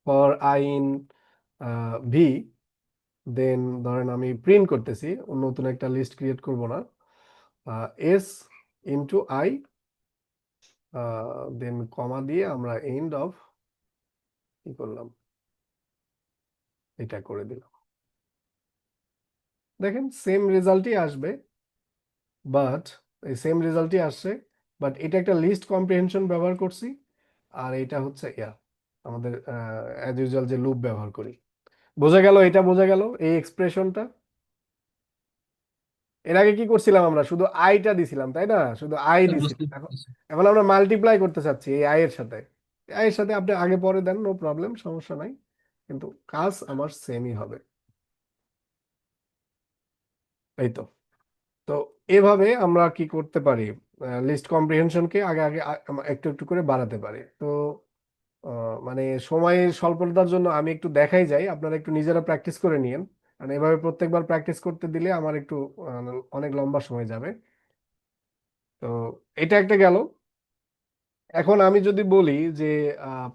ফর আই ইন ভি, দেন ধরেন আমি প্রিন্ট করতেছি, নতুন একটা লিস্ট ক্রিয়েট করব না, s × i, দেন কমা দিয়ে আমরা এন্ড অফ কি করলাম, এটা করে দিলাম। দেখেন সেম রেজাল্টই আসবে, বাট এই সেম রেজাল্টই আসছে, বাট এটা একটা লিস্ট কম্প্রিহেনশন ব্যবহার করছি, আর এটা হচ্ছে আমাদের অ্যাজ ইউজুয়াল যে লুপ ব্যবহার করি। বোঝা গেল, এটা বোঝা গেল এই এক্সপ্রেশনটা। এর আগে কি করছিলাম, আমরা শুধু আইটা দিছিলাম তাই না, শুধু আই স্যার দিছি। বুঝতে এখন পারছি। এখন আমরা মাল্টিপ্লাই করতে চাচ্ছি এই আই এর সাথে। আই এর সাথে আপনি আগে পরে দেন, নো প্রবলেম, সমস্যা নাই, কিন্তু কাজ আমার সেমই হবে। এই তো। তো এভাবে আমরা কি করতে পারি, লিস্ট কম্প্রিহেনশনকে আগে আগে একটু একটু করে বাড়াতে পারি। তো মানে সময়ের স্বল্পতার জন্য আমি একটু দেখাই যাই, আপনারা একটু নিজেরা প্র্যাকটিস করে নিয়েন, কারণ এভাবে প্রত্যেকবার প্র্যাকটিস করতে দিলে আমার একটু অনেক লম্বা সময় যাবে। তো এটা একটা গেল। এখন আমি যদি বলি যে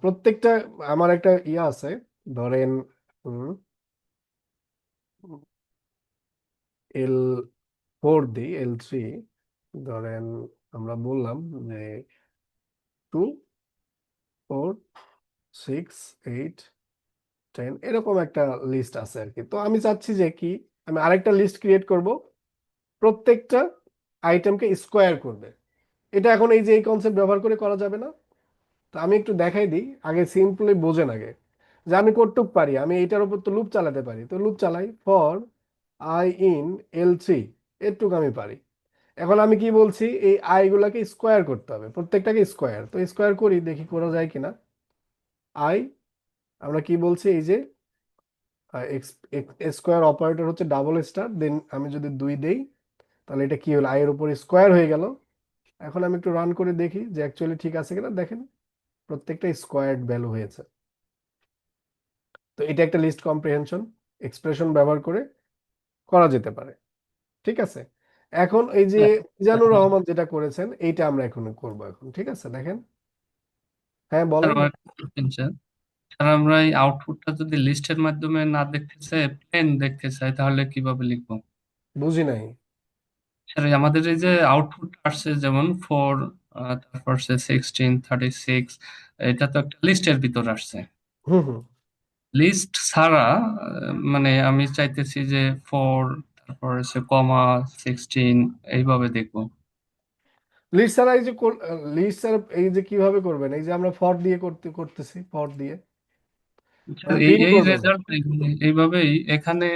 প্রত্যেকটা আমার একটা ইয়ে আছে, ধরেন L4 দিই, L3, ধরেন আমরা বললাম যে 2 4 6 8 10, এরকম একটা লিস্ট আছে আর কি। তো আমি চাচ্ছি যে কি, আমি আরেকটা লিস্ট ক্রিয়েট করব, প্রত্যেকটা আইটেমকে স্কোয়ার করবে। এটা এখন এই যে এই কনসেপ্ট ব্যবহার করে করা যাবে না। তো আমি একটু দেখাই দিই, আগে সিম্পলি বোঝেন আগে যে আমি কতটুক পারি। আমি এটার উপর তো লুপ চালাতে পারি, তো লুপ চালাই, ফর আই ইন L3, এটুক আমি পারি। এখন আমি কি বলছি, এই আই গুলাকে স্কোয়ার করতে হবে, প্রত্যেকটাকে স্কোয়ার। তো স্কোয়ার করি, দেখি করা যায় কিনা। আই, আমরা কি বলছি, এই যে স্কোয়ার অপারেটর হচ্ছে ডাবল স্টার, দেন আমি যদি 2 দেই, তাহলে এটা কি হলো, আই এর উপর স্কোয়ার হয়ে গেল। এখন আমি একটু রান করে দেখি যে অ্যাকচুয়ালি ঠিক আছে কিনা, দেখেন প্রত্যেকটা স্কোয়ার্ড ভ্যালু হয়েছে। তো এটা একটা লিস্ট কম্প্রিহেনশন এক্সপ্রেশন ব্যবহার করে করা যেতে পারে। ঠিক আছে, এখন এই যে মিজানুর রহমান যেটা করেছেন, এইটা আমরা এখন করব এখন। ঠিক আছে, দেখেন, হ্যাঁ স্যার বলেন। আমার একটা question, স্যার স্যার আমরা এই আউটপুটটা যদি লিস্টের মাধ্যমে না দেখতে চাই, প্লেন দেখতে চাই, তাহলে কিভাবে লিখবো? বুঝি নাই। স্যার আমাদের এই যে আউটপুট আসছে যেমন 4, তারপর সে 16, 36, এটা তো একটা লিস্টের ভিতর আসছে। হুম হুম লিস্ট ছাড়া মানে আমি চাইতেছি যে 4, তারপর সে কমা 16 এইভাবে দেখবো। লিস্ট ছাড়া এই যে লিস্ট ছাড়া এই যে কিভাবে করবেন, এই যে আমরা ফর দিয়ে করতেছি, ফর দিয়ে মানে এই প্রিন্ট এই করবেন, রেজাল্ট এইভাবেই এখানে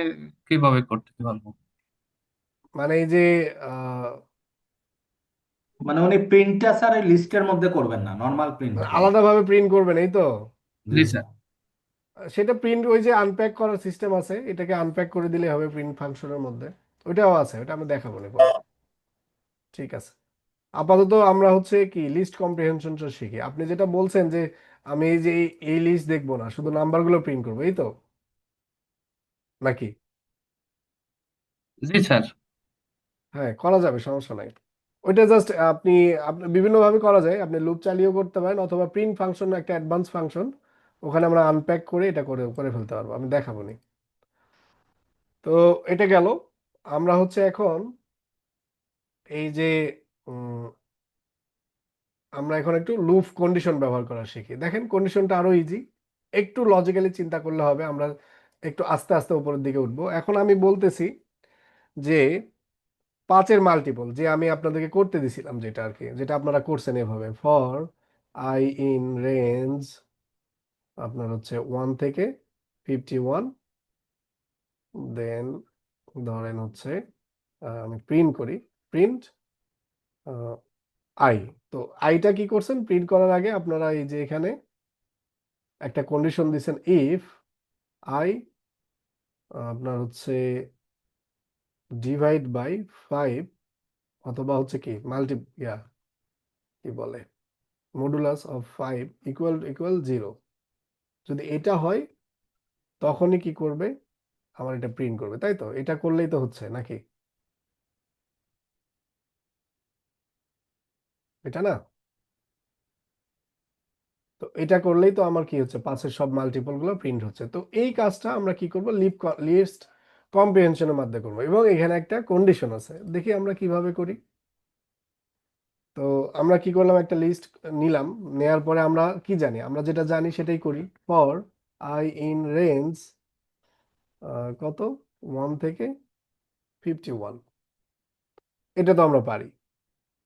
কিভাবে করতে পারবো? মানে এই যে আহ, মানে উনি প্রিন্টটা স্যার ওই লিস্টের মধ্যে করবেন না, নর্মাল প্রিন্ট হবে। আলাদাভাবে প্রিন্ট করবেন, এই তো। জি জি স্যার। স্যার। সেটা প্রিন্ট, ওই যে আনপ্যাক করার সিস্টেম আছে, এটাকে আনপ্যাক করে দিলে হবে প্রিন্ট ফাংশনের মধ্যে। ওইটাও আছে, ওটা আমি দেখাবো না পরে। ঠিক আছে, আপাতত আমরা হচ্ছে কি লিস্ট কম্প্রিহেনশনটা শিখি। আপনি যেটা বলছেন যে আমি এই যে এই লিস্ট দেখবো না, শুধু নাম্বারগুলো প্রিন্ট করবো, এই তো নাকি? জি স্যার। হ্যাঁ, করা যাবে, সমস্যা নাই। ওইটা জাস্ট আপনি আপনি বিভিন্নভাবে করা যায়, আপনি লুপ চালিয়েও করতে পারেন, অথবা প্রিন্ট ফাংশন একটা অ্যাডভান্স ফাংশন, ওখানে আমরা আনপ্যাক করে এটা করে করে ফেলতে পারবো, আমি দেখাবো নি। তো এটা গেল। আমরা হচ্ছে এখন এই যে উম, আমরা এখন একটু লুপ কন্ডিশন ব্যবহার করা শিখি। দেখেন কন্ডিশনটা আরো ইজি, একটু লজিক্যালি চিন্তা করলে হবে, আমরা একটু আস্তে আস্তে উপরের দিকে উঠবো। এখন আমি বলতেছি যে 5-এর মাল্টিপল, যে আমি আপনাদেরকে করতে দিছিলাম, যেটা আর কি, যেটা আপনারা করছেন এভাবে, ফর আই ইন রেঞ্জ আপনার হচ্ছে 1 থেকে 51, দেন ধরেন হচ্ছে আমি প্রিন্ট করি, প্রিন্ট আই। তো আইটা কি করছেন, প্রিন্ট করার আগে আপনারা এই যে এখানে একটা কন্ডিশন দিচ্ছেন, ইফ আই আপনার হচ্ছে ডিভাইড বাই 5, অথবা হচ্ছে কি মাল্টি কি বলে মডুলাস অফ 5 ইকুয়াল ইকুয়াল 0, যদি এটা হয় তখনই কি করবে, আমার এটা প্রিন্ট করবে, তাই তো? এটা করলেই তো হচ্ছে নাকি, এটা না? তো এটা করলেই তো আমার কি হচ্ছে, 5-এর সব মাল্টিপল গুলো প্রিন্ট হচ্ছে। তো এই কাজটা আমরা কি করব, লিস্ট কম্প্রিহেনশনের মাধ্যমে করব, এবং এখানে একটা কন্ডিশন আছে, দেখি আমরা কিভাবে করি। তো আমরা কি করলাম, একটা লিস্ট নিলাম, নেয়ার পরে আমরা কি জানি, আমরা যেটা জানি সেটাই করি। ফর আই ইন রেঞ্জ কত, 1 থেকে 51, এটা তো আমরা পারি।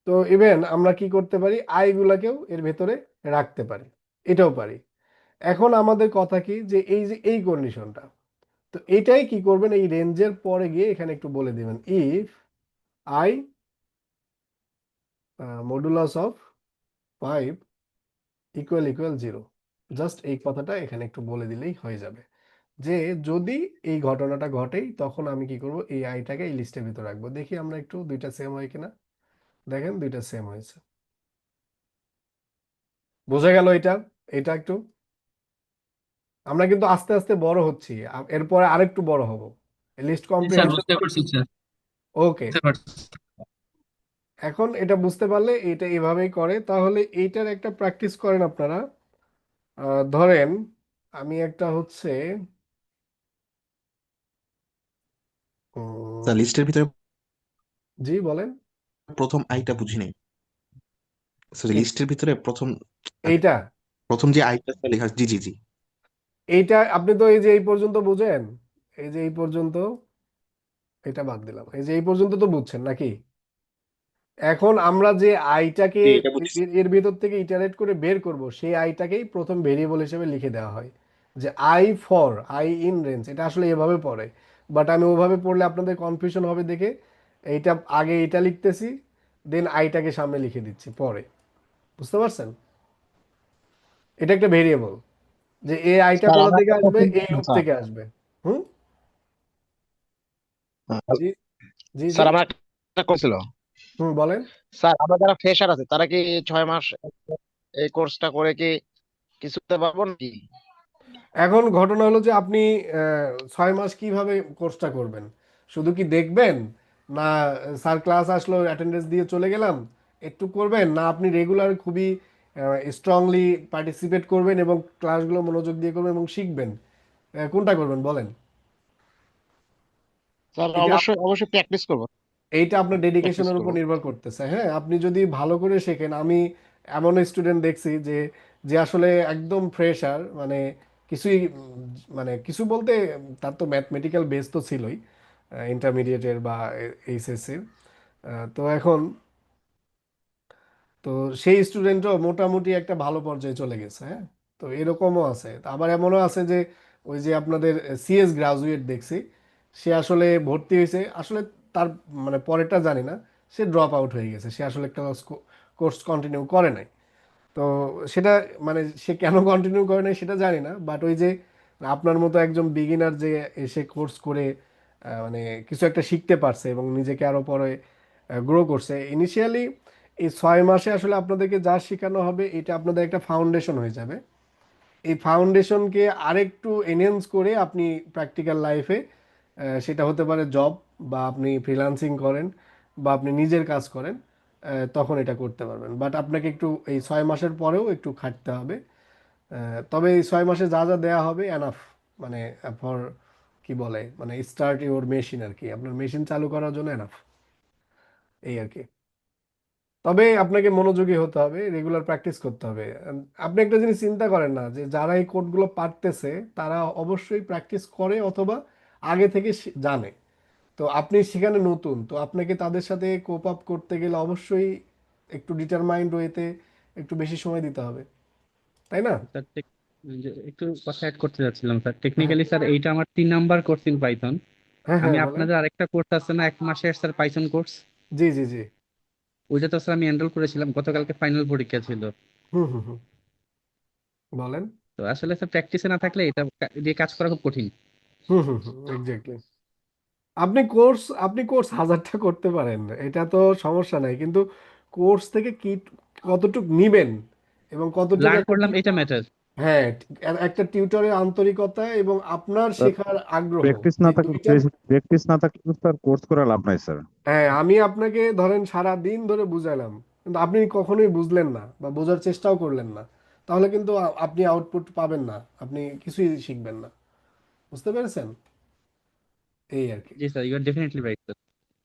তো ইভেন আমরা কি করতে পারি, আই গুলাকেও এর ভেতরে রাখতে পারি, এটাও পারি। এখন আমাদের কথা কি, যে এই যে এই কন্ডিশনটা, তো এটাই কি করবেন, এই রেঞ্জের পরে গিয়ে এখানে একটু বলে দিবেন, if I modulus of 5 equal equal 0, just এই কথাটা এখানে একটু বলে দিলেই হয়ে যাবে, যে যদি এই ঘটনাটা ঘটেই তখন আমি কি করব, এই আইটাকে এই লিস্টের ভিতরে রাখবো। দেখি আমরা একটু দুইটা সেম হয় কিনা, দেখেন দুইটা সেম হয়েছে, বোঝা গেল এটা? এটা একটু, আমরা কিন্তু আস্তে আস্তে বড় হচ্ছি, এরপরে আরেকটু বড় হব, লিস্ট জি স্যার, কম্প্রিহেনশন। বুঝতে পারছি স্যার, ওকে, বুঝতে পারছি। এখন এটা বুঝতে পারলে এটা এভাবেই করে, তাহলে এইটার একটা প্র্যাকটিস করেন আপনারা। ধরেন আমি একটা হচ্ছে উম, লিস্টের ভিতরে জি বলেন। প্রথম আইটা বুঝি নাই। কি লিস্টের ভিতরে প্রথম এইটা, প্রথম যে আইটা লেখা, জি জি জি। এইটা আপনি তো এই যে এই পর্যন্ত বুঝেন, এই যে এই পর্যন্ত, এটা বাদ দিলাম, এই যে এই পর্যন্ত তো বুঝছেন নাকি? এখন আমরা যে আইটাকে জি, এটা বুঝছি। এর ভিতর থেকে ইটারেট করে বের করব, সেই আইটাকেই প্রথম ভেরিয়েবল হিসেবে লিখে দেওয়া হয়, যে I for i in range, এটা আসলে এভাবে পড়ে, বাট আমি ওভাবে পড়লে আপনাদের কনফিউশন হবে দেখে এইটা আগে এটা লিখতেছি, দেন আইটাকে সামনে লিখে দিচ্ছি পরে, বুঝতে পারছেন? এটা একটা ভেরিয়েবল, যে এই আইটা স্যার কোথা আমার থেকে একটা আসবে, কোশ্চেন এই ছিল লুপ স্যার। থেকে আসবে। হুম, জি জি জি, স্যার আমার একটা কোর্স ছিল। হুম বলেন। স্যার আমরা যারা ফ্রেশার আছে তারা কি 6 মাস এই কোর্সটা করে কি কিছু করতে পারবো নাকি? এখন ঘটনা হলো যে আপনি 6 মাস কিভাবে কোর্সটা করবেন, শুধু কি দেখবেন, না স্যার ক্লাস আসলো অ্যাটেন্ডেন্স দিয়ে চলে গেলাম, একটু করবেন, না আপনি রেগুলার খুবই স্ট্রংলি পার্টিসিপেট করবেন এবং ক্লাসগুলো মনোযোগ দিয়ে করবেন এবং শিখবেন, কোনটা করবেন বলেন? স্যার এটা অবশ্যই অবশ্যই প্র্যাকটিস করবো। এইটা আপনার প্র্যাকটিস ডেডিকেশনের উপর করবো। নির্ভর করতেছে। হ্যাঁ, আপনি যদি ভালো করে শেখেন, আমি এমন স্টুডেন্ট দেখছি যে যে আসলে একদম ফ্রেশার, মানে কিছুই মানে কিছু বলতে তার তো ম্যাথমেটিক্যাল বেস তো ছিলই ইন্টারমিডিয়েটের বা এইচএসসির। তো এখন তো সেই স্টুডেন্টও মোটামুটি একটা ভালো পর্যায়ে চলে গেছে। হ্যাঁ, তো এরকমও আছে। তো আবার এমনও আছে যে ওই যে আপনাদের সিএস গ্রাজুয়েট দেখছি, সে আসলে ভর্তি হয়েছে আসলে তার মানে পরেরটা জানি না, সে ড্রপ আউট হয়ে গেছে, সে আসলে একটা কোর্স কন্টিনিউ করে নাই। তো সেটা মানে সে কেন কন্টিনিউ করে নাই সেটা জানি না, বাট ওই যে আপনার মতো একজন বিগিনার যে এসে কোর্স করে মানে কিছু একটা শিখতে পারছে এবং নিজেকে আরো পরে গ্রো করছে ইনিশিয়ালি। এই 6 মাসে আসলে আপনাদেরকে যা শেখানো হবে এটা আপনাদের একটা ফাউন্ডেশন হয়ে যাবে। এই ফাউন্ডেশনকে আরেকটু এনহেন্স করে আপনি প্র্যাকটিক্যাল লাইফে, সেটা হতে পারে জব, বা আপনি ফ্রিল্যান্সিং করেন, বা আপনি নিজের কাজ করেন, তখন এটা করতে পারবেন। বাট আপনাকে একটু এই 6 মাসের পরেও একটু খাটতে হবে। তবে এই 6 মাসে যা যা দেয়া হবে এনাফ, মানে ফর কি বলে মানে স্টার্ট ইউর মেশিন আর কি, আপনার মেশিন চালু করার জন্য এনাফ, এই আর কি। তবে আপনাকে মনোযোগী হতে হবে, রেগুলার প্র্যাকটিস করতে হবে। আপনি একটা জিনিস চিন্তা করেন না যে যারা এই কোডগুলো পারতেছে তারা অবশ্যই প্র্যাকটিস করে অথবা আগে থেকে জানে। তো আপনি সেখানে নতুন, তো আপনাকে তাদের সাথে কোপ আপ করতে গেলে অবশ্যই একটু ডিটারমাইন্ড ওয়েতে একটু বেশি সময় দিতে হবে, তাই না? স্যার একটু কথা অ্যাড করতে যাচ্ছিলাম স্যার। হ্যাঁ, টেকনিক্যালি স্যার এইটা আমার 3 নাম্বার কোর্স ইন পাইথন। হ্যাঁ, আমি হ্যাঁ, বলেন। আপনাদের আরেকটা কোর্স আছে না 1 মাসের স্যার, পাইথন কোর্স? জি, জি, জি। ওইটা তো স্যার আমি এনরোল করেছিলাম, গতকালকে ফাইনাল পরীক্ষা ছিল। হুম, হুম, হুম, বলেন। তো আসলে স্যার প্র্যাকটিসে না থাকলে এটা দিয়ে কাজ করা খুব কঠিন। হুম, হুম, হুম, এক্স্যাক্টলি। আপনি কোর্স হাজারটা করতে পারেন, এটা তো সমস্যা নাই, কিন্তু কোর্স থেকে কি কতটুক নিবেন এবং কতটুকু লার্ন একটা করলাম এটা ম্যাটার। হ্যাঁ, একটা টিউটরের আন্তরিকতা এবং আপনার শেখার আগ্রহ, প্র্যাকটিস না এই থাকলে দুইটার। প্র্যাকটিস না থাকলে তো স্যার কোর্স করে লাভ নাই স্যার। হ্যাঁ, আমি আপনাকে ধরেন সারা দিন ধরে বুঝাইলাম, কিন্তু আপনি কখনোই বুঝলেন না বা বোঝার চেষ্টাও করলেন না, তাহলে কিন্তু আপনি আউটপুট পাবেন না, আপনি কিছুই শিখবেন না। বুঝতে পেরেছেন? এই আর কি। জি sir, you are definitely right sir.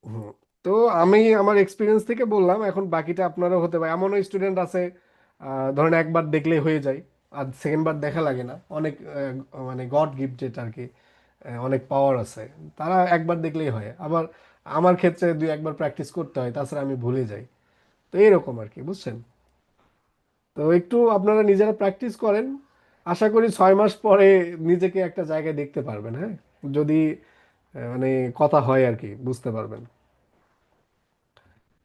Hmm. তো আমি আমার এক্সপিরিয়েন্স থেকে বললাম, এখন বাকিটা আপনারও হতে পারে। এমনও স্টুডেন্ট আছে ধরেন একবার দেখলেই হয়ে যায়, আর সেকেন্ড বার দেখা লাগে না, অনেক মানে গড গিফটেড আর কি, অনেক পাওয়ার আছে, তারা একবার দেখলেই হয়। আবার আমার ক্ষেত্রে দুই একবার প্র্যাকটিস করতে হয়, তাছাড়া আমি ভুলে যাই। তো এইরকম আর কি, বুঝছেন? তো একটু আপনারা নিজেরা প্র্যাকটিস করেন, আশা করি 6 মাস পরে নিজেকে একটা জায়গায় দেখতে পারবেন। হ্যাঁ, যদি মানে কথা হয় আর কি, বুঝতে পারবেন।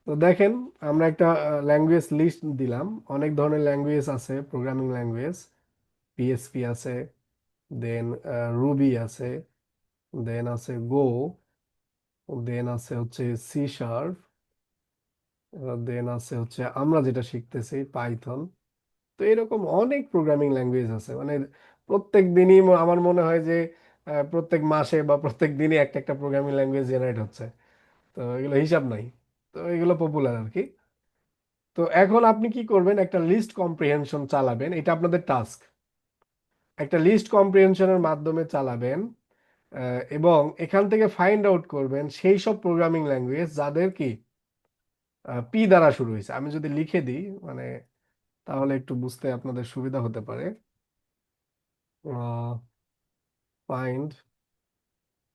তো দেখেন, আমরা একটা ল্যাঙ্গুয়েজ লিস্ট দিলাম, অনেক ধরনের ল্যাঙ্গুয়েজ আছে, প্রোগ্রামিং ল্যাঙ্গুয়েজ। পিএসপি আছে, দেন রুবি আছে, দেন আছে গো, দেন আছে হচ্ছে সি শার্প, দেন আছে হচ্ছে আমরা যেটা শিখতেছি পাইথন। তো এরকম অনেক প্রোগ্রামিং ল্যাঙ্গুয়েজ আছে, মানে প্রত্যেক দিনই আমার মনে হয় যে প্রত্যেক মাসে বা প্রত্যেক দিনই একটা একটা প্রোগ্রামিং ল্যাঙ্গুয়েজ জেনারেট হচ্ছে। তো এগুলো হিসাব নাই। তো এগুলো পপুলার আর কি। তো এখন আপনি কি করবেন, একটা লিস্ট কম্প্রিহেনশন চালাবেন, এটা আপনাদের টাস্ক। একটা লিস্ট কম্প্রিহেনশনের মাধ্যমে চালাবেন, এবং এখান থেকে ফাইন্ড আউট করবেন সেই সব প্রোগ্রামিং ল্যাঙ্গুয়েজ যাদের কি পি দ্বারা শুরু হয়েছে। আমি যদি লিখে দিই মানে তাহলে একটু বুঝতে আপনাদের সুবিধা হতে পারে। Find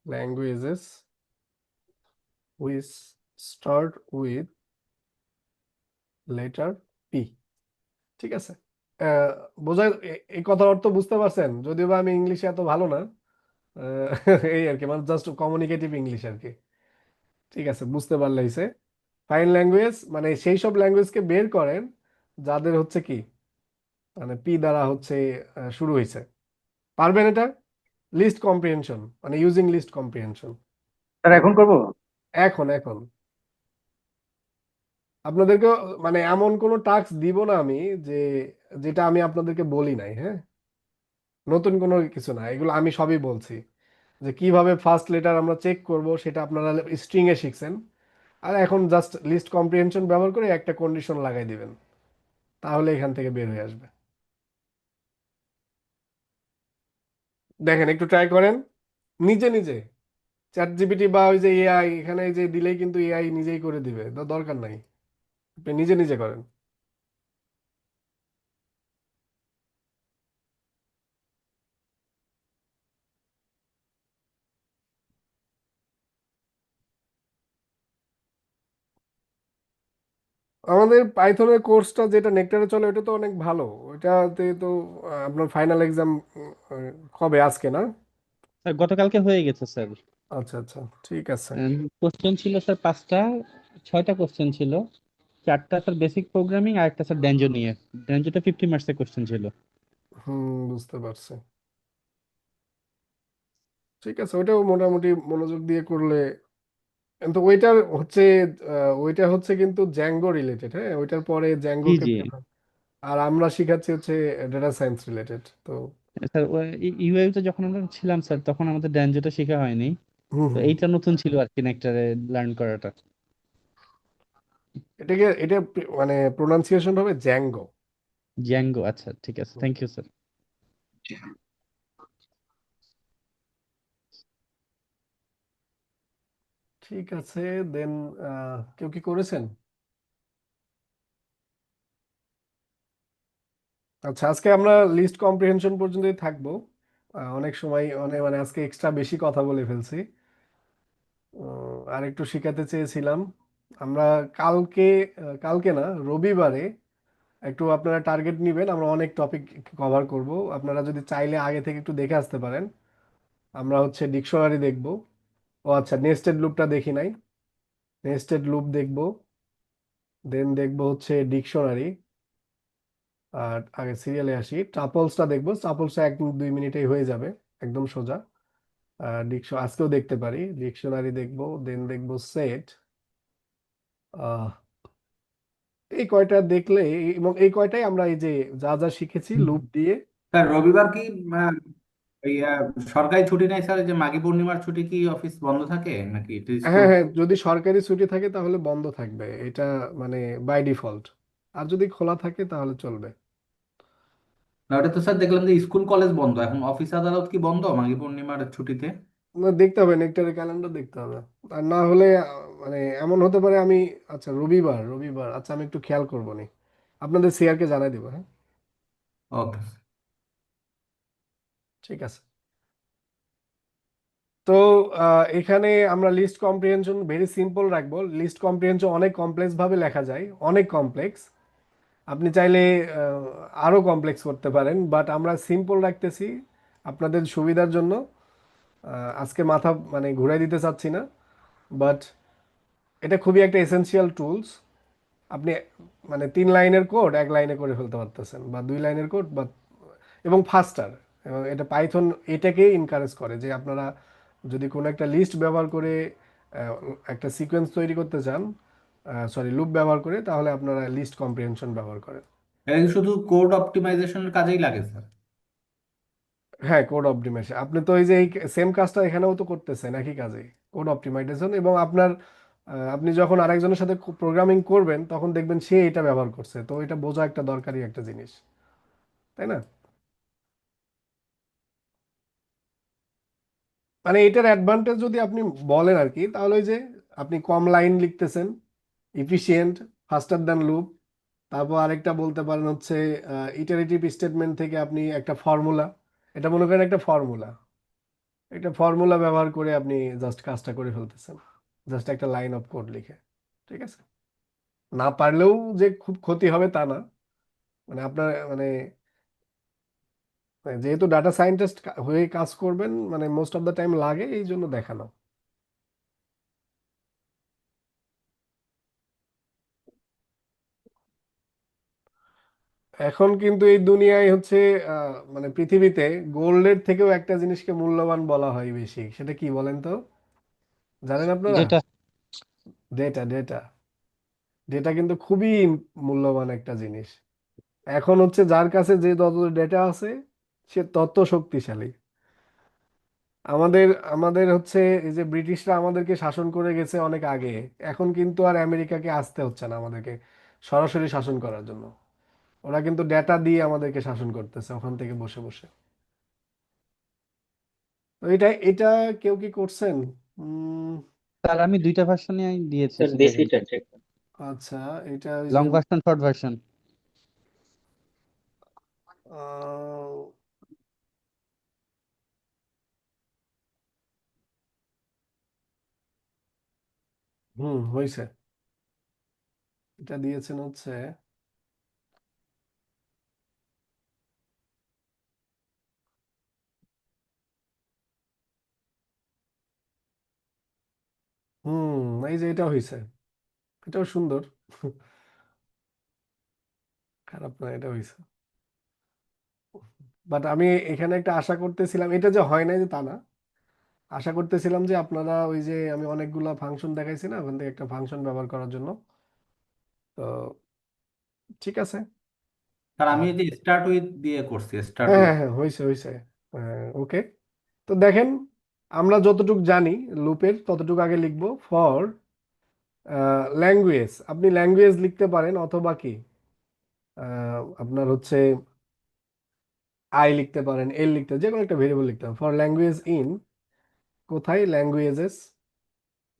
languages which start with letter P. ঠিক আছে? আহ, বোঝায় এই কথার অর্থ বুঝতে পারছেন? যদিও বা আমি ইংলিশে এত ভালো না, আহ, এই আর কি, মানে জাস্ট কমিউনিকেটিভ ইংলিশ আর কি। ঠিক আছে, বুঝতে পারলে হইছে। ফাইন ল্যাঙ্গুয়েজ মানে সেই সব ল্যাঙ্গুয়েজকে বের করেন যাদের হচ্ছে কি মানে পি দ্বারা হচ্ছে শুরু হয়েছে। পারবেন এটা? লিস্ট কম্প্রিহেনশন মানে ইউজিং লিস্ট কম্প্রিহেনশন। স্যার এখন করবো? এখন এখন আপনাদেরকে মানে এমন কোনো টাস্ক দিব না আমি যে যেটা আমি আপনাদেরকে বলি নাই। হ্যাঁ, নতুন কোনো কিছু না, এগুলো আমি সবই বলছি। যে কিভাবে ফার্স্ট লেটার আমরা চেক করব সেটা আপনারা স্ট্রিং এ শিখছেন। আর এখন জাস্ট লিস্ট কম্প্রিহেনশন ব্যবহার করে একটা কন্ডিশন লাগাই দিবেন, তাহলে এখান থেকে বের হয়ে আসবে। দেখেন, একটু ট্রাই করেন নিজে নিজে। চ্যাট জিপিটি বা ওই যে এআই, এখানে যে দিলেই কিন্তু এআই নিজেই করে দিবে, তো দরকার নাই, আপনি নিজে নিজে করেন। আমাদের পাইথনের কোর্সটা যেটা নেক্টারে চলে ওটা তো অনেক ভালো। ওইটাতে তো আপনার ফাইনাল এক্সাম কবে, আজকে না? স্যার গতকালকে হয়ে গেছে স্যার। আচ্ছা আচ্ছা, ঠিক আছে। কোশ্চেন ছিল স্যার 6টা কোশ্চেন ছিল। 4টা স্যার বেসিক প্রোগ্রামিং আর একটা স্যার ড্যাঞ্জো নিয়ে। ড্যাঞ্জোটা 50 মার্কসের কোশ্চেন ছিল। বুঝতে পারছি। ঠিক আছে, ওইটাও মোটামুটি মনোযোগ দিয়ে করলে। কিন্তু ওইটার হচ্ছে ওইটা হচ্ছে কিন্তু জ্যাঙ্গো রিলেটেড, হ্যাঁ, ওইটার পরে জি জ্যাঙ্গোকে জি আর আমরা শিখাচ্ছি হচ্ছে ডেটা সায়েন্স রিলেটেড তো। স্যার, ইউআইতে যখন আমরা ছিলাম স্যার তখন আমাদের ড্যাঞ্জোটা শেখা হয়নি। হুম তো হুম এইটা নতুন ছিল আর কি নেক্টারে লার্ন করাটা। এটা মানে প্রোনাউন্সিয়েশন হবে জ্যাঙ্গো। জ্যাঙ্গো, আচ্ছা ঠিক আছে, থ্যাংক ইউ স্যার। ঠিক আছে, দেন কেউ কি করেছেন? আচ্ছা, আজকে আমরা লিস্ট কম্প্রিহেনশন পর্যন্তই থাকবো। অনেক সময় অনেক মানে আজকে এক্সট্রা বেশি কথা বলে ফেলছি। আর একটু শিখাতে চেয়েছিলাম আমরা কালকে, কালকে না, রবিবারে একটু আপনারা টার্গেট নিবেন, আমরা অনেক টপিক কভার করব। আপনারা যদি চাইলে আগে থেকে একটু দেখে আসতে পারেন। আমরা হচ্ছে ডিকশনারি দেখব। ও আচ্ছা, নেস্টেড লুপটা দেখি নাই, নেস্টেড লুপ দেখব, দেন দেখব হচ্ছে ডিকশনারি। আর আগে সিরিয়ালে আসি, ট্রাপলসটা দেখবো, ট্রাপলসটা 1-2 মিনিটেই হয়ে যাবে, একদম সোজা। আজকেও দেখতে পারি, ডিকশনারি দেখবো, দেন দেখবো সেট। এই কয়টা দেখলে এবং এই কয়টাই আমরা এই যে যা যা শিখেছি লুপ দিয়ে। স্যার রবিবার কি আহ, এই, সরকারি ছুটি নাই স্যার? এই যে মাঘী পূর্ণিমার ছুটি কি অফিস বন্ধ থাকে নাকি স্কুল? হ্যাঁ হ্যাঁ, যদি সরকারি ছুটি থাকে তাহলে বন্ধ থাকবে এটা, মানে বাই ডিফল্ট। আর যদি খোলা থাকে তাহলে চলবে। না, ওটা তো স্যার দেখলাম যে স্কুল কলেজ বন্ধ, এখন অফিস আদালত কি বন্ধ মাঘী পূর্ণিমার ছুটিতে? না, দেখতে হবে, নেক্টারের ক্যালেন্ডার দেখতে হবে। আর না হলে মানে এমন হতে পারে আমি, আচ্ছা রবিবার, রবিবার, আচ্ছা আমি একটু খেয়াল করবো নি, আপনাদের সিআরকে জানাই দেবো, হ্যাঁ। ওকে। ঠিক আছে। তো এখানে আমরা লিস্ট কম্প্রিহেনশন ভেরি সিম্পল রাখবো। লিস্ট কম্প্রিহেনশন অনেক কমপ্লেক্স ভাবে লেখা যায়, অনেক কমপ্লেক্স। আপনি চাইলে আরো কমপ্লেক্স করতে পারেন, বাট আমরা সিম্পল রাখতেছি আপনাদের সুবিধার জন্য। আজকে মাথা মানে ঘুরাই দিতে চাচ্ছি না, বাট এটা খুবই একটা এসেনশিয়াল টুলস। আপনি মানে 3 লাইনের কোড 1 লাইনে করে ফেলতে পারতেছেন, বা 2 লাইনের কোড, বা এবং ফাস্টার। এবং এটা পাইথন এটাকেই ইনকারেজ করে যে আপনারা যদি কোনো একটা লিস্ট ব্যবহার করে আহ, একটা সিকোয়েন্স তৈরি করতে চান, সরি লুপ ব্যবহার করে, তাহলে আপনারা লিস্ট কম্প্রিহেনশন ব্যবহার করেন। এটা কি শুধু কোড অপটিমাইজেশনের কাজেই লাগে স্যার? হ্যাঁ, কোড অপটিমাইজেশন, আপনি তো এই যে এই সেম কাজটা এখানেও তো করতেছেন, একই কাজে কোড অপটিমাইজেশন। এবং আপনার আপনি যখন আরেকজনের সাথে প্রোগ্রামিং করবেন তখন দেখবেন সে এটা ব্যবহার করছে, তো এটা বোঝা একটা দরকারি একটা জিনিস, তাই না? মানে এটার অ্যাডভান্টেজ যদি আপনি বলেন আর কি, তাহলে ওই যে আপনি কম লাইন লিখতেছেন, ইফিশিয়েন্ট, ফাস্টার দ্যান লুপ। তারপর আরেকটা বলতে পারেন হচ্ছে ইটারেটিভ স্টেটমেন্ট থেকে আপনি একটা ফর্মুলা, এটা মনে করেন একটা ফর্মুলা, একটা ফর্মুলা ব্যবহার করে আপনি জাস্ট কাজটা করে ফেলতেছেন, জাস্ট একটা লাইন অফ কোড লিখে। ঠিক আছে, না পারলেও যে খুব ক্ষতি হবে তা না। মানে আপনার মানে যেহেতু ডাটা সায়েন্টিস্ট হয়ে কাজ করবেন, মানে মোস্ট অফ দ্য টাইম লাগে, এই জন্য দেখানো। এখন কিন্তু এই দুনিয়ায় হচ্ছে মানে পৃথিবীতে গোল্ডের থেকেও একটা জিনিসকে মূল্যবান বলা হয় বেশি, সেটা কি বলেন তো? জানেন আপনারা? যেটা ডেটা, ডেটা। ডেটা কিন্তু খুবই মূল্যবান একটা জিনিস। এখন হচ্ছে যার কাছে যে তত ডেটা আছে সে তত শক্তিশালী। আমাদের আমাদের হচ্ছে এই যে ব্রিটিশরা আমাদেরকে শাসন করে গেছে অনেক আগে, এখন কিন্তু আর আমেরিকাকে আসতে হচ্ছে না আমাদেরকে সরাসরি শাসন করার জন্য। ওরা কিন্তু ডেটা দিয়ে আমাদেরকে শাসন করতেছে ওখান থেকে বসে বসে। তো এটা এটা কেউ কি করছেন উম, স্যার আমি দুইটা ভার্সনই দিয়েছি, স্যার একটু দেখেন। দেশিটা চেক করুন। আচ্ছা, এটা ওই লং যে ভার্সন, শর্ট ভার্সন। আহ, হয়েছে। এটা দিয়েছেন হচ্ছে এই যে এটা হয়েছে, এটাও সুন্দর। খারাপ না, এটা হয়েছে। বাট আমি এখানে একটা আশা করতেছিলাম, এটা যে হয় নাই যে তা না, আশা করতেছিলাম যে আপনারা ওই যে আমি অনেকগুলা ফাংশন দেখাইছি না, ওখান থেকে একটা ফাংশন ব্যবহার করার জন্য। তো ঠিক আছে। স্যার আমি আর এই যে স্টার্ট উইথ দিয়ে করছি, স্টার্ট হ্যাঁ উইথ। হ্যাঁ হ্যাঁ, হয়েছে হয়েছে। ওকে, তো দেখেন, আমরা যতটুকু জানি লুপের ততটুকু আগে লিখবো। ফর ল্যাঙ্গুয়েজ, আপনি ল্যাঙ্গুয়েজ লিখতে পারেন, অথবা কি আপনার হচ্ছে আই লিখতে পারেন, এল লিখতে, যে কোনো একটা ভেরিয়েবল লিখতে পারেন। ফর ল্যাঙ্গুয়েজ ইন, কোথায় ল্যাঙ্গুয়েজেস,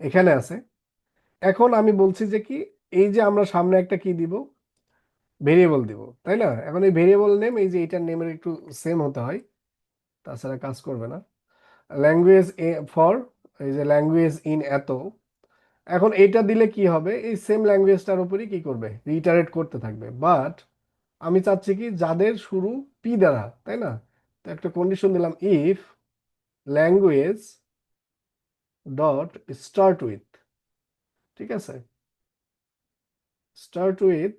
এখানে আছে। এখন আমি বলছি যে কি, এই যে আমরা সামনে একটা কি দিব, ভেরিয়েবল দিব, তাই না? এখন এই ভেরিয়েবল নেম, এই যে এটার নেমের একটু সেম হতে হয়, তাছাড়া কাজ করবে না। ল্যাঙ্গুয়েজ ফর, এই যে ল্যাঙ্গুয়েজ ইন এত, এখন এইটা দিলে কি হবে, এই সেম ল্যাঙ্গুয়েজটার উপরই কি করবে, রিটারেট করতে থাকবে। বাট আমি চাচ্ছি কি, যাদের শুরু পি দ্বারা, তাই না? তো একটা কন্ডিশন দিলাম, if language dot start with, ঠিক আছে, স্টার্ট উইথ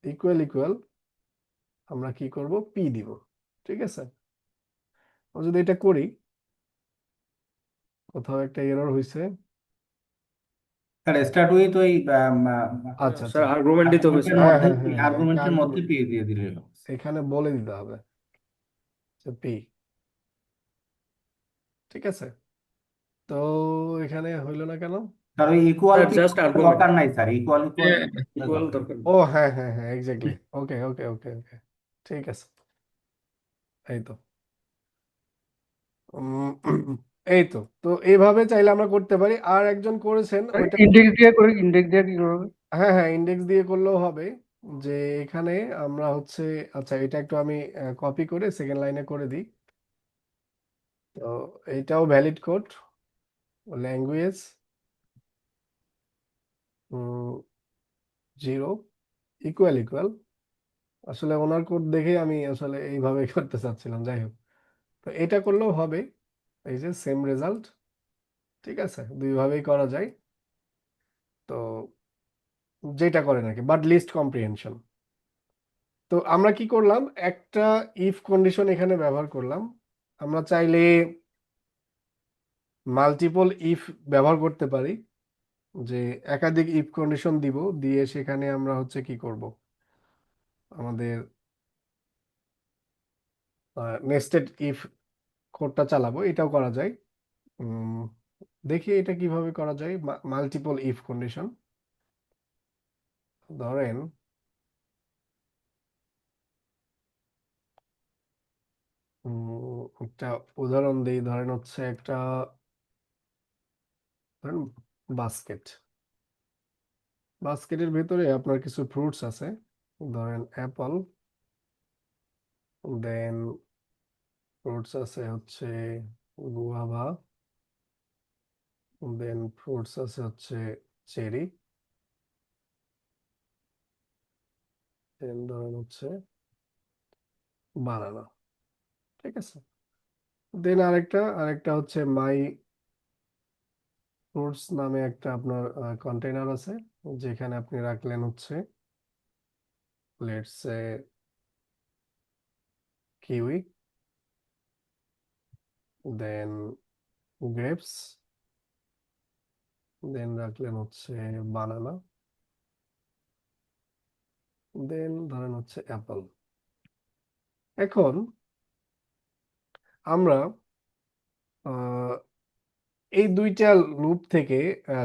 ইকুয়াল ইকুয়াল, আমরা কি করব, পি দিব, ঠিক আছে। আমরা যদি এটা করি, কোথাও একটা এরর হয়েছে। স্যার স্টার্ট উইথ ওই আচ্ছা স্যার আচ্ছা, আর্গুমেন্ট দিতে হবে আর্গুমেন্টের স্যার। হ্যাঁ মধ্যে, হ্যাঁ হ্যাঁ হ্যাঁ, একটা আর্গুমেন্টের মধ্যে আর্গুমেন্ট পেয়ে দিয়ে দিলে হবে। এখানে বলে দিতে হবে, পি, ঠিক আছে। তো এখানে হইলো না কেন? স্যার ওই ইকুয়াল স্যার কি জাস্ট আর্গুমেন্ট। দরকার নাই স্যার, ইকুয়াল ইকুয়াল ইকুয়াল দরকার দরকার ও হ্যাঁ হ্যাঁ হ্যাঁ, এক্স্যাক্টলি। ওকে ওকে ওকে ওকে, ঠিক আছে। এই তো উম, এই তো, তো এইভাবে চাইলে আমরা করতে পারি। আর একজন করেছেন ওইটা, ইন্ডেক্স দিয়ে করে, ইন্ডেক্স দিয়ে কি করবে? হ্যাঁ হ্যাঁ, ইন্ডেক্স দিয়ে করলেও হবে। যে এখানে আমরা হচ্ছে, আচ্ছা এটা একটু আমি কপি করে সেকেন্ড লাইনে করে দিই। তো এইটাও valid code, language 0 equal equal, আসলে ওনার কোড দেখে আমি আসলে এইভাবে করতে চাচ্ছিলাম, যাই হোক। তো এটা করলেও হবে, এই যে সেম রেজাল্ট, ঠিক আছে, দুইভাবেই করা যায়। তো যেটা করেন আর কি, বাট লিস্ট কম্প্রিহেনশন। তো আমরা কি করলাম, একটা ইফ কন্ডিশন এখানে ব্যবহার করলাম। আমরা চাইলে মাল্টিপল ইফ ব্যবহার করতে পারি, যে একাধিক ইফ কন্ডিশন দিব, দিয়ে সেখানে আমরা হচ্ছে কি করব, আমাদের নেস্টেড ইফ কোডটা চালাবো, এটাও করা যায়। উম, দেখি এটা কিভাবে করা যায়, মাল্টিপল ইফ কন্ডিশন। ধরেন একটা উদাহরণ দিই, ধরেন হচ্ছে একটা, ধরেন বাস্কেট, বাস্কেটের ভেতরে আপনার কিছু ফ্রুটস আছে, ধরেন অ্যাপল, দেন ফ্রুটস আছে হচ্ছে গুয়াভা, দেন ফ্রুটস আছে হচ্ছে চেরি, দেন ধরেন হচ্ছে বানানা, ঠিক আছে। দেন আরেকটা হচ্ছে মাই ফ্রুটস নামে একটা আপনার কন্টেইনার আছে, যেখানে আপনি রাখলেন হচ্ছে let's say kiwi, then grapes, then রাখলেন হচ্ছে বানানা, দেন ধরেন হচ্ছে অ্যাপল। এখন আমরা আহ, এই দুইটা লুপ থেকে,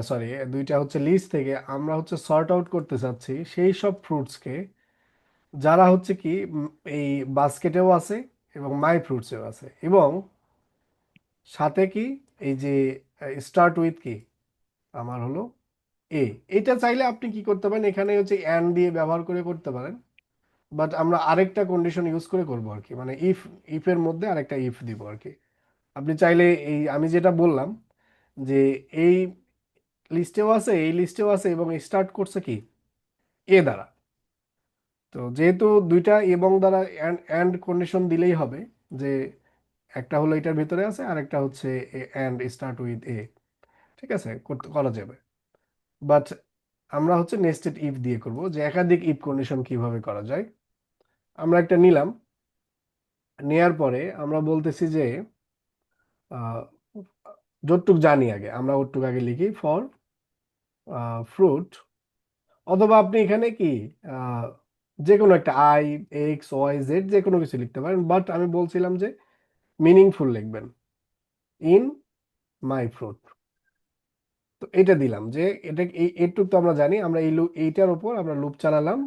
সরি, দুইটা হচ্ছে লিস্ট থেকে আমরা হচ্ছে সর্ট আউট করতে চাচ্ছি সেই সব ফ্রুটসকে, যারা হচ্ছে কি এই বাস্কেটেও আছে এবং মাই ফ্রুটসেও আছে, এবং সাথে কি এই যে স্টার্ট উইথ কি আমার হলো এ, এটা চাইলে আপনি কি করতে পারেন, এখানে হচ্ছে অ্যান্ড দিয়ে ব্যবহার করে করতে পারেন, বাট আমরা আরেকটা কন্ডিশন ইউজ করে করবো আর কি, মানে ইফের মধ্যে আরেকটা ইফ দিব আর কি। আপনি চাইলে এই আমি যেটা বললাম যে এই লিস্টেও আছে, এই লিস্টেও আছে, এবং স্টার্ট করছে কি এ দ্বারা। তো যেহেতু দুইটা এবং দ্বারা অ্যান্ড কন্ডিশন দিলেই হবে, যে একটা হলো এটার ভিতরে আছে আর একটা হচ্ছে অ্যান্ড স্টার্ট উইথ এ, ঠিক আছে, করতে করা যাবে। বাট আমরা হচ্ছে নেস্টেড ইফ দিয়ে করব, যে একাধিক ইফ কন্ডিশন কিভাবে করা যায়। আমরা একটা নিলাম, নেয়ার পরে আমরা বলতেছি যে আহ, যতটুক জানি আগে আমরা ওটুক আগে লিখি ফর ফ্রুট, অথবা আপনি এখানে কি আহ, যে কোনো একটা আই, এক্স, ওয়াই, জেড যে কোনো কিছু লিখতে পারেন, বাট আমি বলছিলাম যে মিনিংফুল লিখবেন, ইন মাই ফ্রুট। তো এটা দিলাম যে এটা এইটুক তো আমরা জানি, আমরা এইটার উপর আমরা লুপ চালালাম,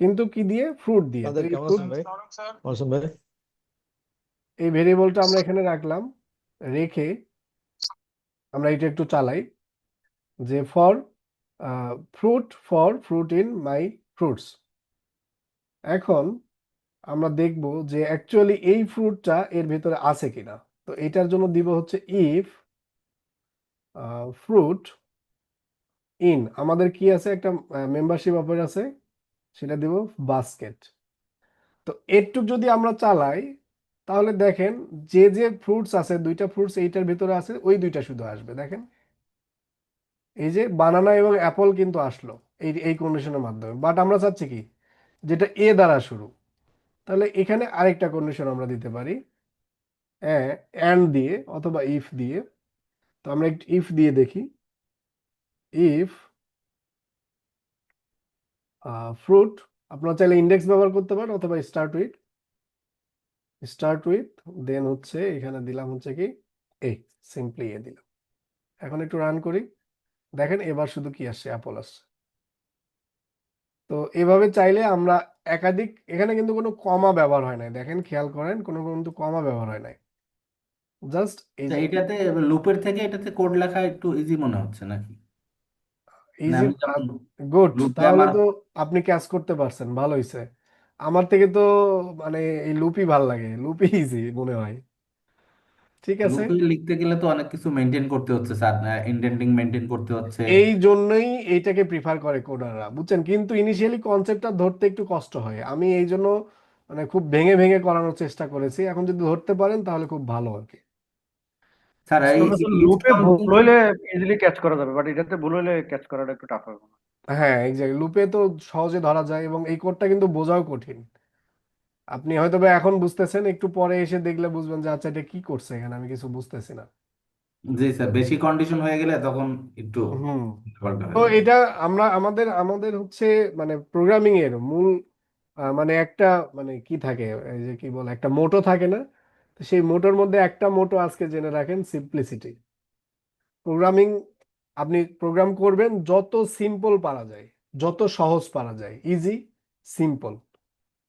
কিন্তু কি দিয়ে, ফ্রুট দিয়ে। তো আপনাদের এই কেমন ফ্রুট, আছেন ভাই? মৌসুম ভাই, এই ভেরিয়েবলটা আমরা এখানে রাখলাম, রেখে আমরা এটা একটু চালাই, যে for fruit in my fruits. এখন আমরা দেখব যে অ্যাকচুয়ালি এই ফ্রুটটা এর ভিতরে আছে কিনা। তো এটার জন্য দিব হচ্ছে ইফ ফ্রুট ইন, আমাদের কি আছে, একটা মেম্বারশিপ অফার আছে, সেটা দিব বাস্কেট। তো এরটুক যদি আমরা চালাই, তাহলে দেখেন যে যে ফ্রুটস আছে, দুইটা ফ্রুটস এইটার ভিতরে আছে, ওই দুইটা শুধু আসবে। দেখেন এই যে বানানা এবং অ্যাপল কিন্তু আসলো এই এই কন্ডিশনের মাধ্যমে, বাট আমরা চাচ্ছি কি যেটা এ দ্বারা শুরু। তাহলে এখানে আরেকটা কন্ডিশন আমরা দিতে পারি, অ্যান্ড দিয়ে অথবা ইফ দিয়ে। তো আমরা একটু ইফ দিয়ে দেখি, ইফ ফ্রুট, আপনারা চাইলে ইন্ডেক্স ব্যবহার করতে পারেন অথবা স্টার্ট উইথ দেন হচ্ছে এখানে দিলাম হচ্ছে কি এ, সিম্পলি এ দিলাম। এখন একটু রান করি, দেখেন এবার শুধু কি আসছে, অ্যাপল আসছে। তো এভাবে চাইলে আমরা একাধিক, এখানে কিন্তু কোনো কমা ব্যবহার হয় নাই, দেখেন খেয়াল করেন কোনো কিন্তু কমা ব্যবহার হয় নাই, জাস্ট এই তো যে এটাতে লুপের থেকে এটাতে কোড লেখা একটু ইজি মনে হচ্ছে নাকি? মানে ইজি, আমি যেমন গুড, লুপে তাহলে আমার তো আপনি ক্যাচ করতে পারছেন, ভালো হয়েছে। আমার থেকে তো মানে এই লুপই ভাল লাগে, লুপই ইজি মনে হয়। ঠিক আছে, লুপে লিখতে গেলে তো অনেক কিছু মেনটেন করতে হচ্ছে স্যার, ইন্ডেন্টিং মেনটেন করতে হচ্ছে। এই জন্যই এইটাকে প্রিফার করে কোডাররা, বুঝছেন, কিন্তু ইনিশিয়ালি কনসেপ্টটা ধরতে একটু কষ্ট হয়, আমি এই জন্য মানে খুব ভেঙে ভেঙে করানোর চেষ্টা করেছি, এখন যদি ধরতে পারেন তাহলে খুব ভালো আর কি। স্যার এই তবে স্যার লিস্ট লুপে ভুল কম্বিনেশন, হইলে ইজিলি ক্যাচ করা যাবে, বাট এটাতে ভুল হইলে ক্যাচ করাটা একটু টাফ হবে। হ্যাঁ এক্স্যাক্টলি, লুপে তো সহজে ধরা যায় এবং এই কোডটা কিন্তু বোঝাও কঠিন। আপনি হয়তো বা এখন বুঝতেছেন, একটু পরে এসে দেখলে বুঝবেন যে আচ্ছা এটা কি করছে এখানে, আমি কিছু বুঝতেছি না। জি স্যার, বেশি কন্ডিশন হয়ে গেলে তখন একটু হুম। পাল্টা তো হয়ে যাবে। এটা আমরা আমাদের আমাদের হচ্ছে মানে প্রোগ্রামিং এর মূল মানে একটা মানে কি থাকে, এই যে কি বলে একটা মোটো থাকে না, তো সেই মোটোর মধ্যে একটা মোটো আজকে জেনে রাখেন, সিম্পলিসিটি। প্রোগ্রামিং, আপনি প্রোগ্রাম করবেন যত সিম্পল পারা যায়, যত সহজ পারা যায়, ইজি, সিম্পল,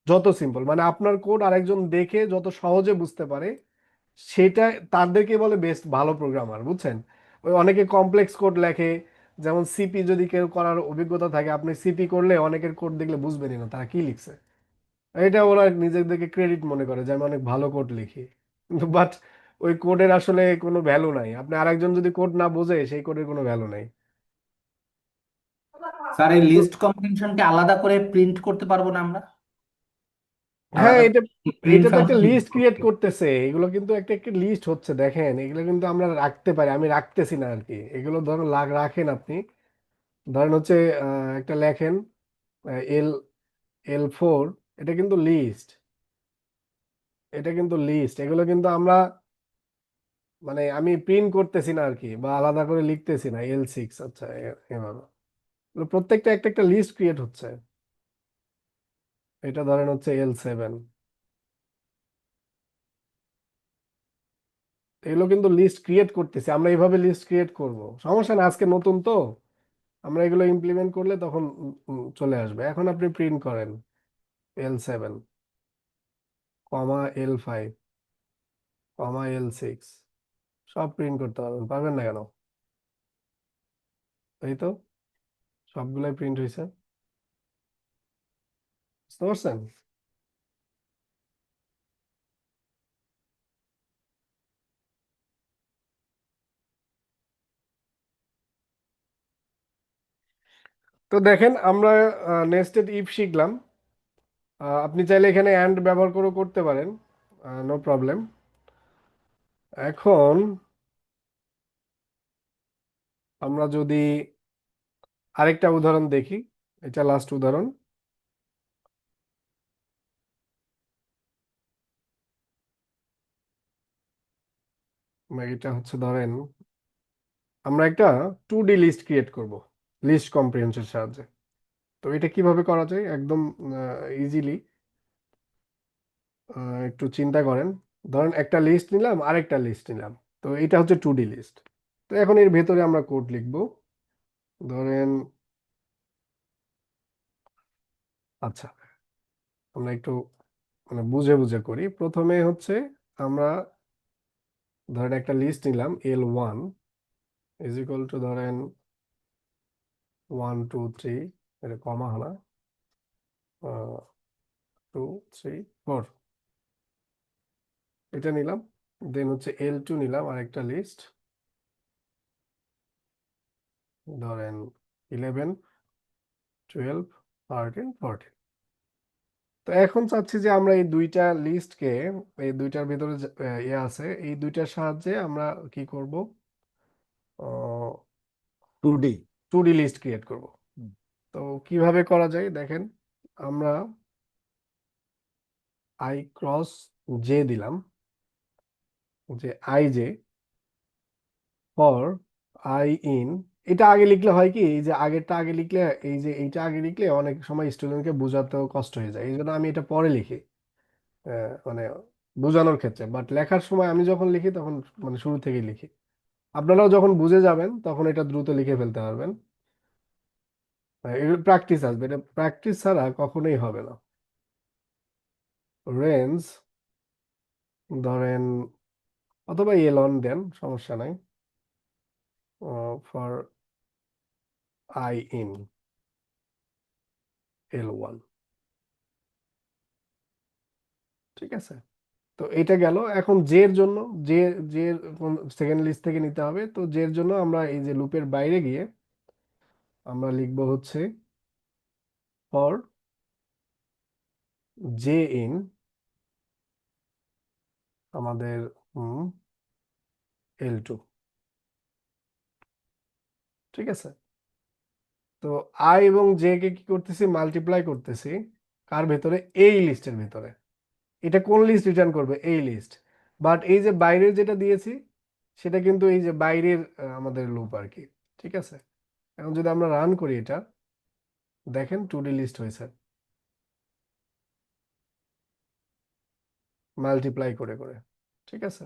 যত সিম্পল মানে আপনার কোড আরেকজন দেখে যত সহজে বুঝতে পারে, সেটা তাদেরকে বলে বেস্ট ভালো প্রোগ্রামার, বুঝছেন। ওই অনেকে কমপ্লেক্স কোড লেখে, যেমন সিপি যদি কেউ করার অভিজ্ঞতা থাকে, আপনি সিপি করলে অনেকের কোড দেখলে বুঝবেনই না তারা কি লিখছে। এটা ওরা নিজেদেরকে ক্রেডিট মনে করে যে আমি অনেক ভালো কোড লিখি, কিন্তু বাট ওই কোডের আসলে কোনো ভ্যালু নাই, আপনি আরেকজন যদি কোড না বোঝে সেই কোডের কোনো ভ্যালু নাই। স্যার এই তো লিস্ট কম্বিনেশনকে আলাদা করে প্রিন্ট করতে পারবো না আমরা? হ্যাঁ, আলাদা এটা প্রিন্ট এটা তো একটা ফাংশন ইউজ লিস্ট ক্রিয়েট করতে? করতেছে, এগুলো কিন্তু একটা একটা লিস্ট হচ্ছে, দেখেন এগুলো কিন্তু আমরা রাখতে পারি, আমি রাখতেছি না আর কি, এগুলো ধরুন রাখেন আপনি, ধরেন হচ্ছে একটা লেখেন এল L4, এটা কিন্তু লিস্ট, এটা কিন্তু লিস্ট, এগুলো কিন্তু আমরা মানে আমি প্রিন্ট করতেছি না আর কি, বা আলাদা করে লিখতেছি না L6, আচ্ছা এভাবে এগুলো প্রত্যেকটা একটা একটা লিস্ট ক্রিয়েট হচ্ছে। এটা ধরেন হচ্ছে L7, এগুলো কিন্তু লিস্ট ক্রিয়েট করতেছি আমরা, এইভাবে লিস্ট ক্রিয়েট করব, সমস্যা না, আজকে নতুন তো আমরা এগুলো ইমপ্লিমেন্ট করলে তখন চলে আসবে। এখন আপনি প্রিন্ট করেন L7, L5, L6, সব প্রিন্ট করতে পারবেন, পারবেন না কেন? এই তো সবগুলাই প্রিন্ট হয়েছে, বুঝতে পারছেন? তো দেখেন আমরা নেস্টেড ইফ শিখলাম। আপনি চাইলে এখানে অ্যান্ড ব্যবহার করেও করতে পারেন, নো প্রবলেম। এখন আমরা যদি আরেকটা উদাহরণ দেখি, এটা লাস্ট উদাহরণ। এটা হচ্ছে ধরেন আমরা একটা 2D লিস্ট ক্রিয়েট করব লিস্ট কম্প্রিহেনশনের সাহায্যে। তো এটা কিভাবে করা যায় একদম ইজিলি, একটু চিন্তা করেন। ধরেন একটা লিস্ট নিলাম, আরেকটা লিস্ট নিলাম, তো এটা হচ্ছে 2D লিস্ট। তো এখন এর ভেতরে আমরা কোড লিখব। ধরেন আচ্ছা, আমরা একটু মানে বুঝে বুঝে করি। প্রথমে হচ্ছে আমরা ধরেন একটা লিস্ট নিলাম L1 ইজ ইকুয়াল টু ধরেন 1 2 3, এটা কমা হলো 2 3 4, এটা নিলাম। দেন হচ্ছে L2 নিলাম আরেকটা লিস্ট, ধরেন 11 12 13 14। তো এখন চাচ্ছি যে আমরা এই দুইটা লিস্টকে, এই দুইটার ভিতরে ইয়ে আছে, এই দুইটার সাহায্যে আমরা কি করব, 2D। 2D লিস্ট ক্রিয়েট করব। তো কিভাবে করা যায় দেখেন, আমরা আই ক্রস জে দিলাম, যে I J for i in. এটা আগে লিখলে হয় কি, এই যে আগেরটা আগে লিখলে, এই যে এইটা আগে লিখলে অনেক সময় স্টুডেন্টকে বোঝাতেও কষ্ট হয়ে যায়, এই জন্য আমি এটা পরে লিখি মানে বোঝানোর ক্ষেত্রে। বাট লেখার সময় আমি যখন লিখি তখন মানে শুরু থেকেই লিখি। আপনারাও যখন বুঝে যাবেন তখন এটা দ্রুত লিখে ফেলতে পারবেন। এগুলো প্র্যাকটিস আসবে, এটা প্র্যাকটিস ছাড়া কখনোই হবে না। রেঞ্জ ধরেন অথবা এলন দেন, সমস্যা নাই, ফর আই ইন L1, ঠিক আছে? তো এটা গেল। এখন জের জন্য, জে জে সেকেন্ড লিস্ট থেকে নিতে হবে। তো জের জন্য আমরা এই যে লুপের বাইরে গিয়ে আমরা লিখব হচ্ছে ফর জে ইন আমাদের L2, ঠিক আছে? তো আই এবং জে কে কি করতেছি, মাল্টিপ্লাই করতেছি কার ভেতরে, এই লিস্টের ভেতরে। এটা কোন লিস্ট রিটার্ন করবে, এই লিস্ট। বাট এই যে বাইরের যেটা দিয়েছি সেটা কিন্তু এই যে বাইরের আমাদের লুপ আর কি, ঠিক আছে? এখন যদি আমরা রান করি এটা, দেখেন 2D লিস্ট হয়েছে মাল্টিপ্লাই করে করে, ঠিক আছে?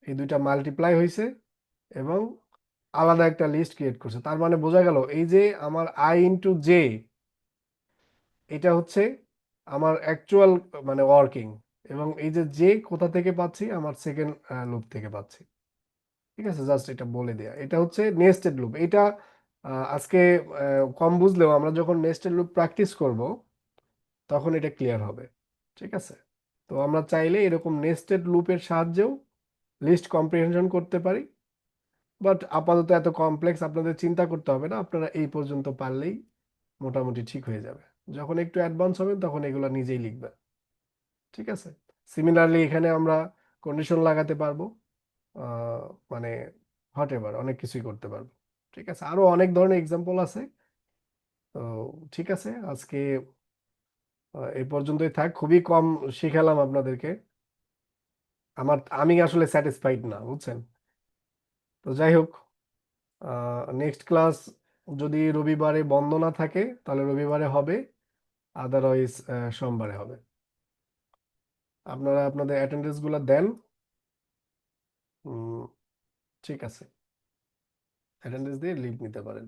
এই দুইটা মাল্টিপ্লাই হয়েছে এবং আলাদা একটা লিস্ট ক্রিয়েট করছে। তার মানে বোঝা গেল এই যে আমার আই ইন্টু জে, এটা হচ্ছে আমার অ্যাকচুয়াল মানে ওয়ার্কিং। এবং এই যে জে কোথা থেকে পাচ্ছি, আমার সেকেন্ড লুপ থেকে পাচ্ছি, ঠিক আছে? জাস্ট এটা বলে দেয়া, এটা হচ্ছে নেস্টেড লুপ। এটা আজকে কম বুঝলেও আমরা যখন নেস্টেড লুপ প্র্যাকটিস করব তখন এটা ক্লিয়ার হবে, ঠিক আছে? তো আমরা চাইলে এরকম নেস্টেড লুপের সাহায্যেও লিস্ট কম্প্রিহেনশন করতে পারি। বাট আপাতত এত কমপ্লেক্স আপনাদের চিন্তা করতে হবে না, আপনারা এই পর্যন্ত পারলেই মোটামুটি ঠিক হয়ে যাবে। যখন একটু অ্যাডভান্স হবেন তখন এগুলো নিজেই লিখবেন, ঠিক আছে? সিমিলারলি এখানে আমরা কন্ডিশন লাগাতে পারবো, আহ, মানে হট এভার অনেক কিছুই করতে পারবো, ঠিক আছে? আরো অনেক ধরনের এক্সাম্পল আছে। তো ঠিক আছে, আজকে এই পর্যন্তই থাক। খুবই কম শিখালাম আপনাদেরকে, আমি আসলে স্যাটিসফাইড না, বুঝছেন? তো যাই হোক, নেক্সট ক্লাস যদি রবিবারে বন্ধ না থাকে তাহলে রবিবারে হবে, আদারওয়াইজ সোমবারে হবে। আপনারা আপনাদের অ্যাটেন্ডেন্স গুলো দেন, ঠিক আছে? অ্যাটেন্ডেন্স দিয়ে লিভ নিতে পারেন।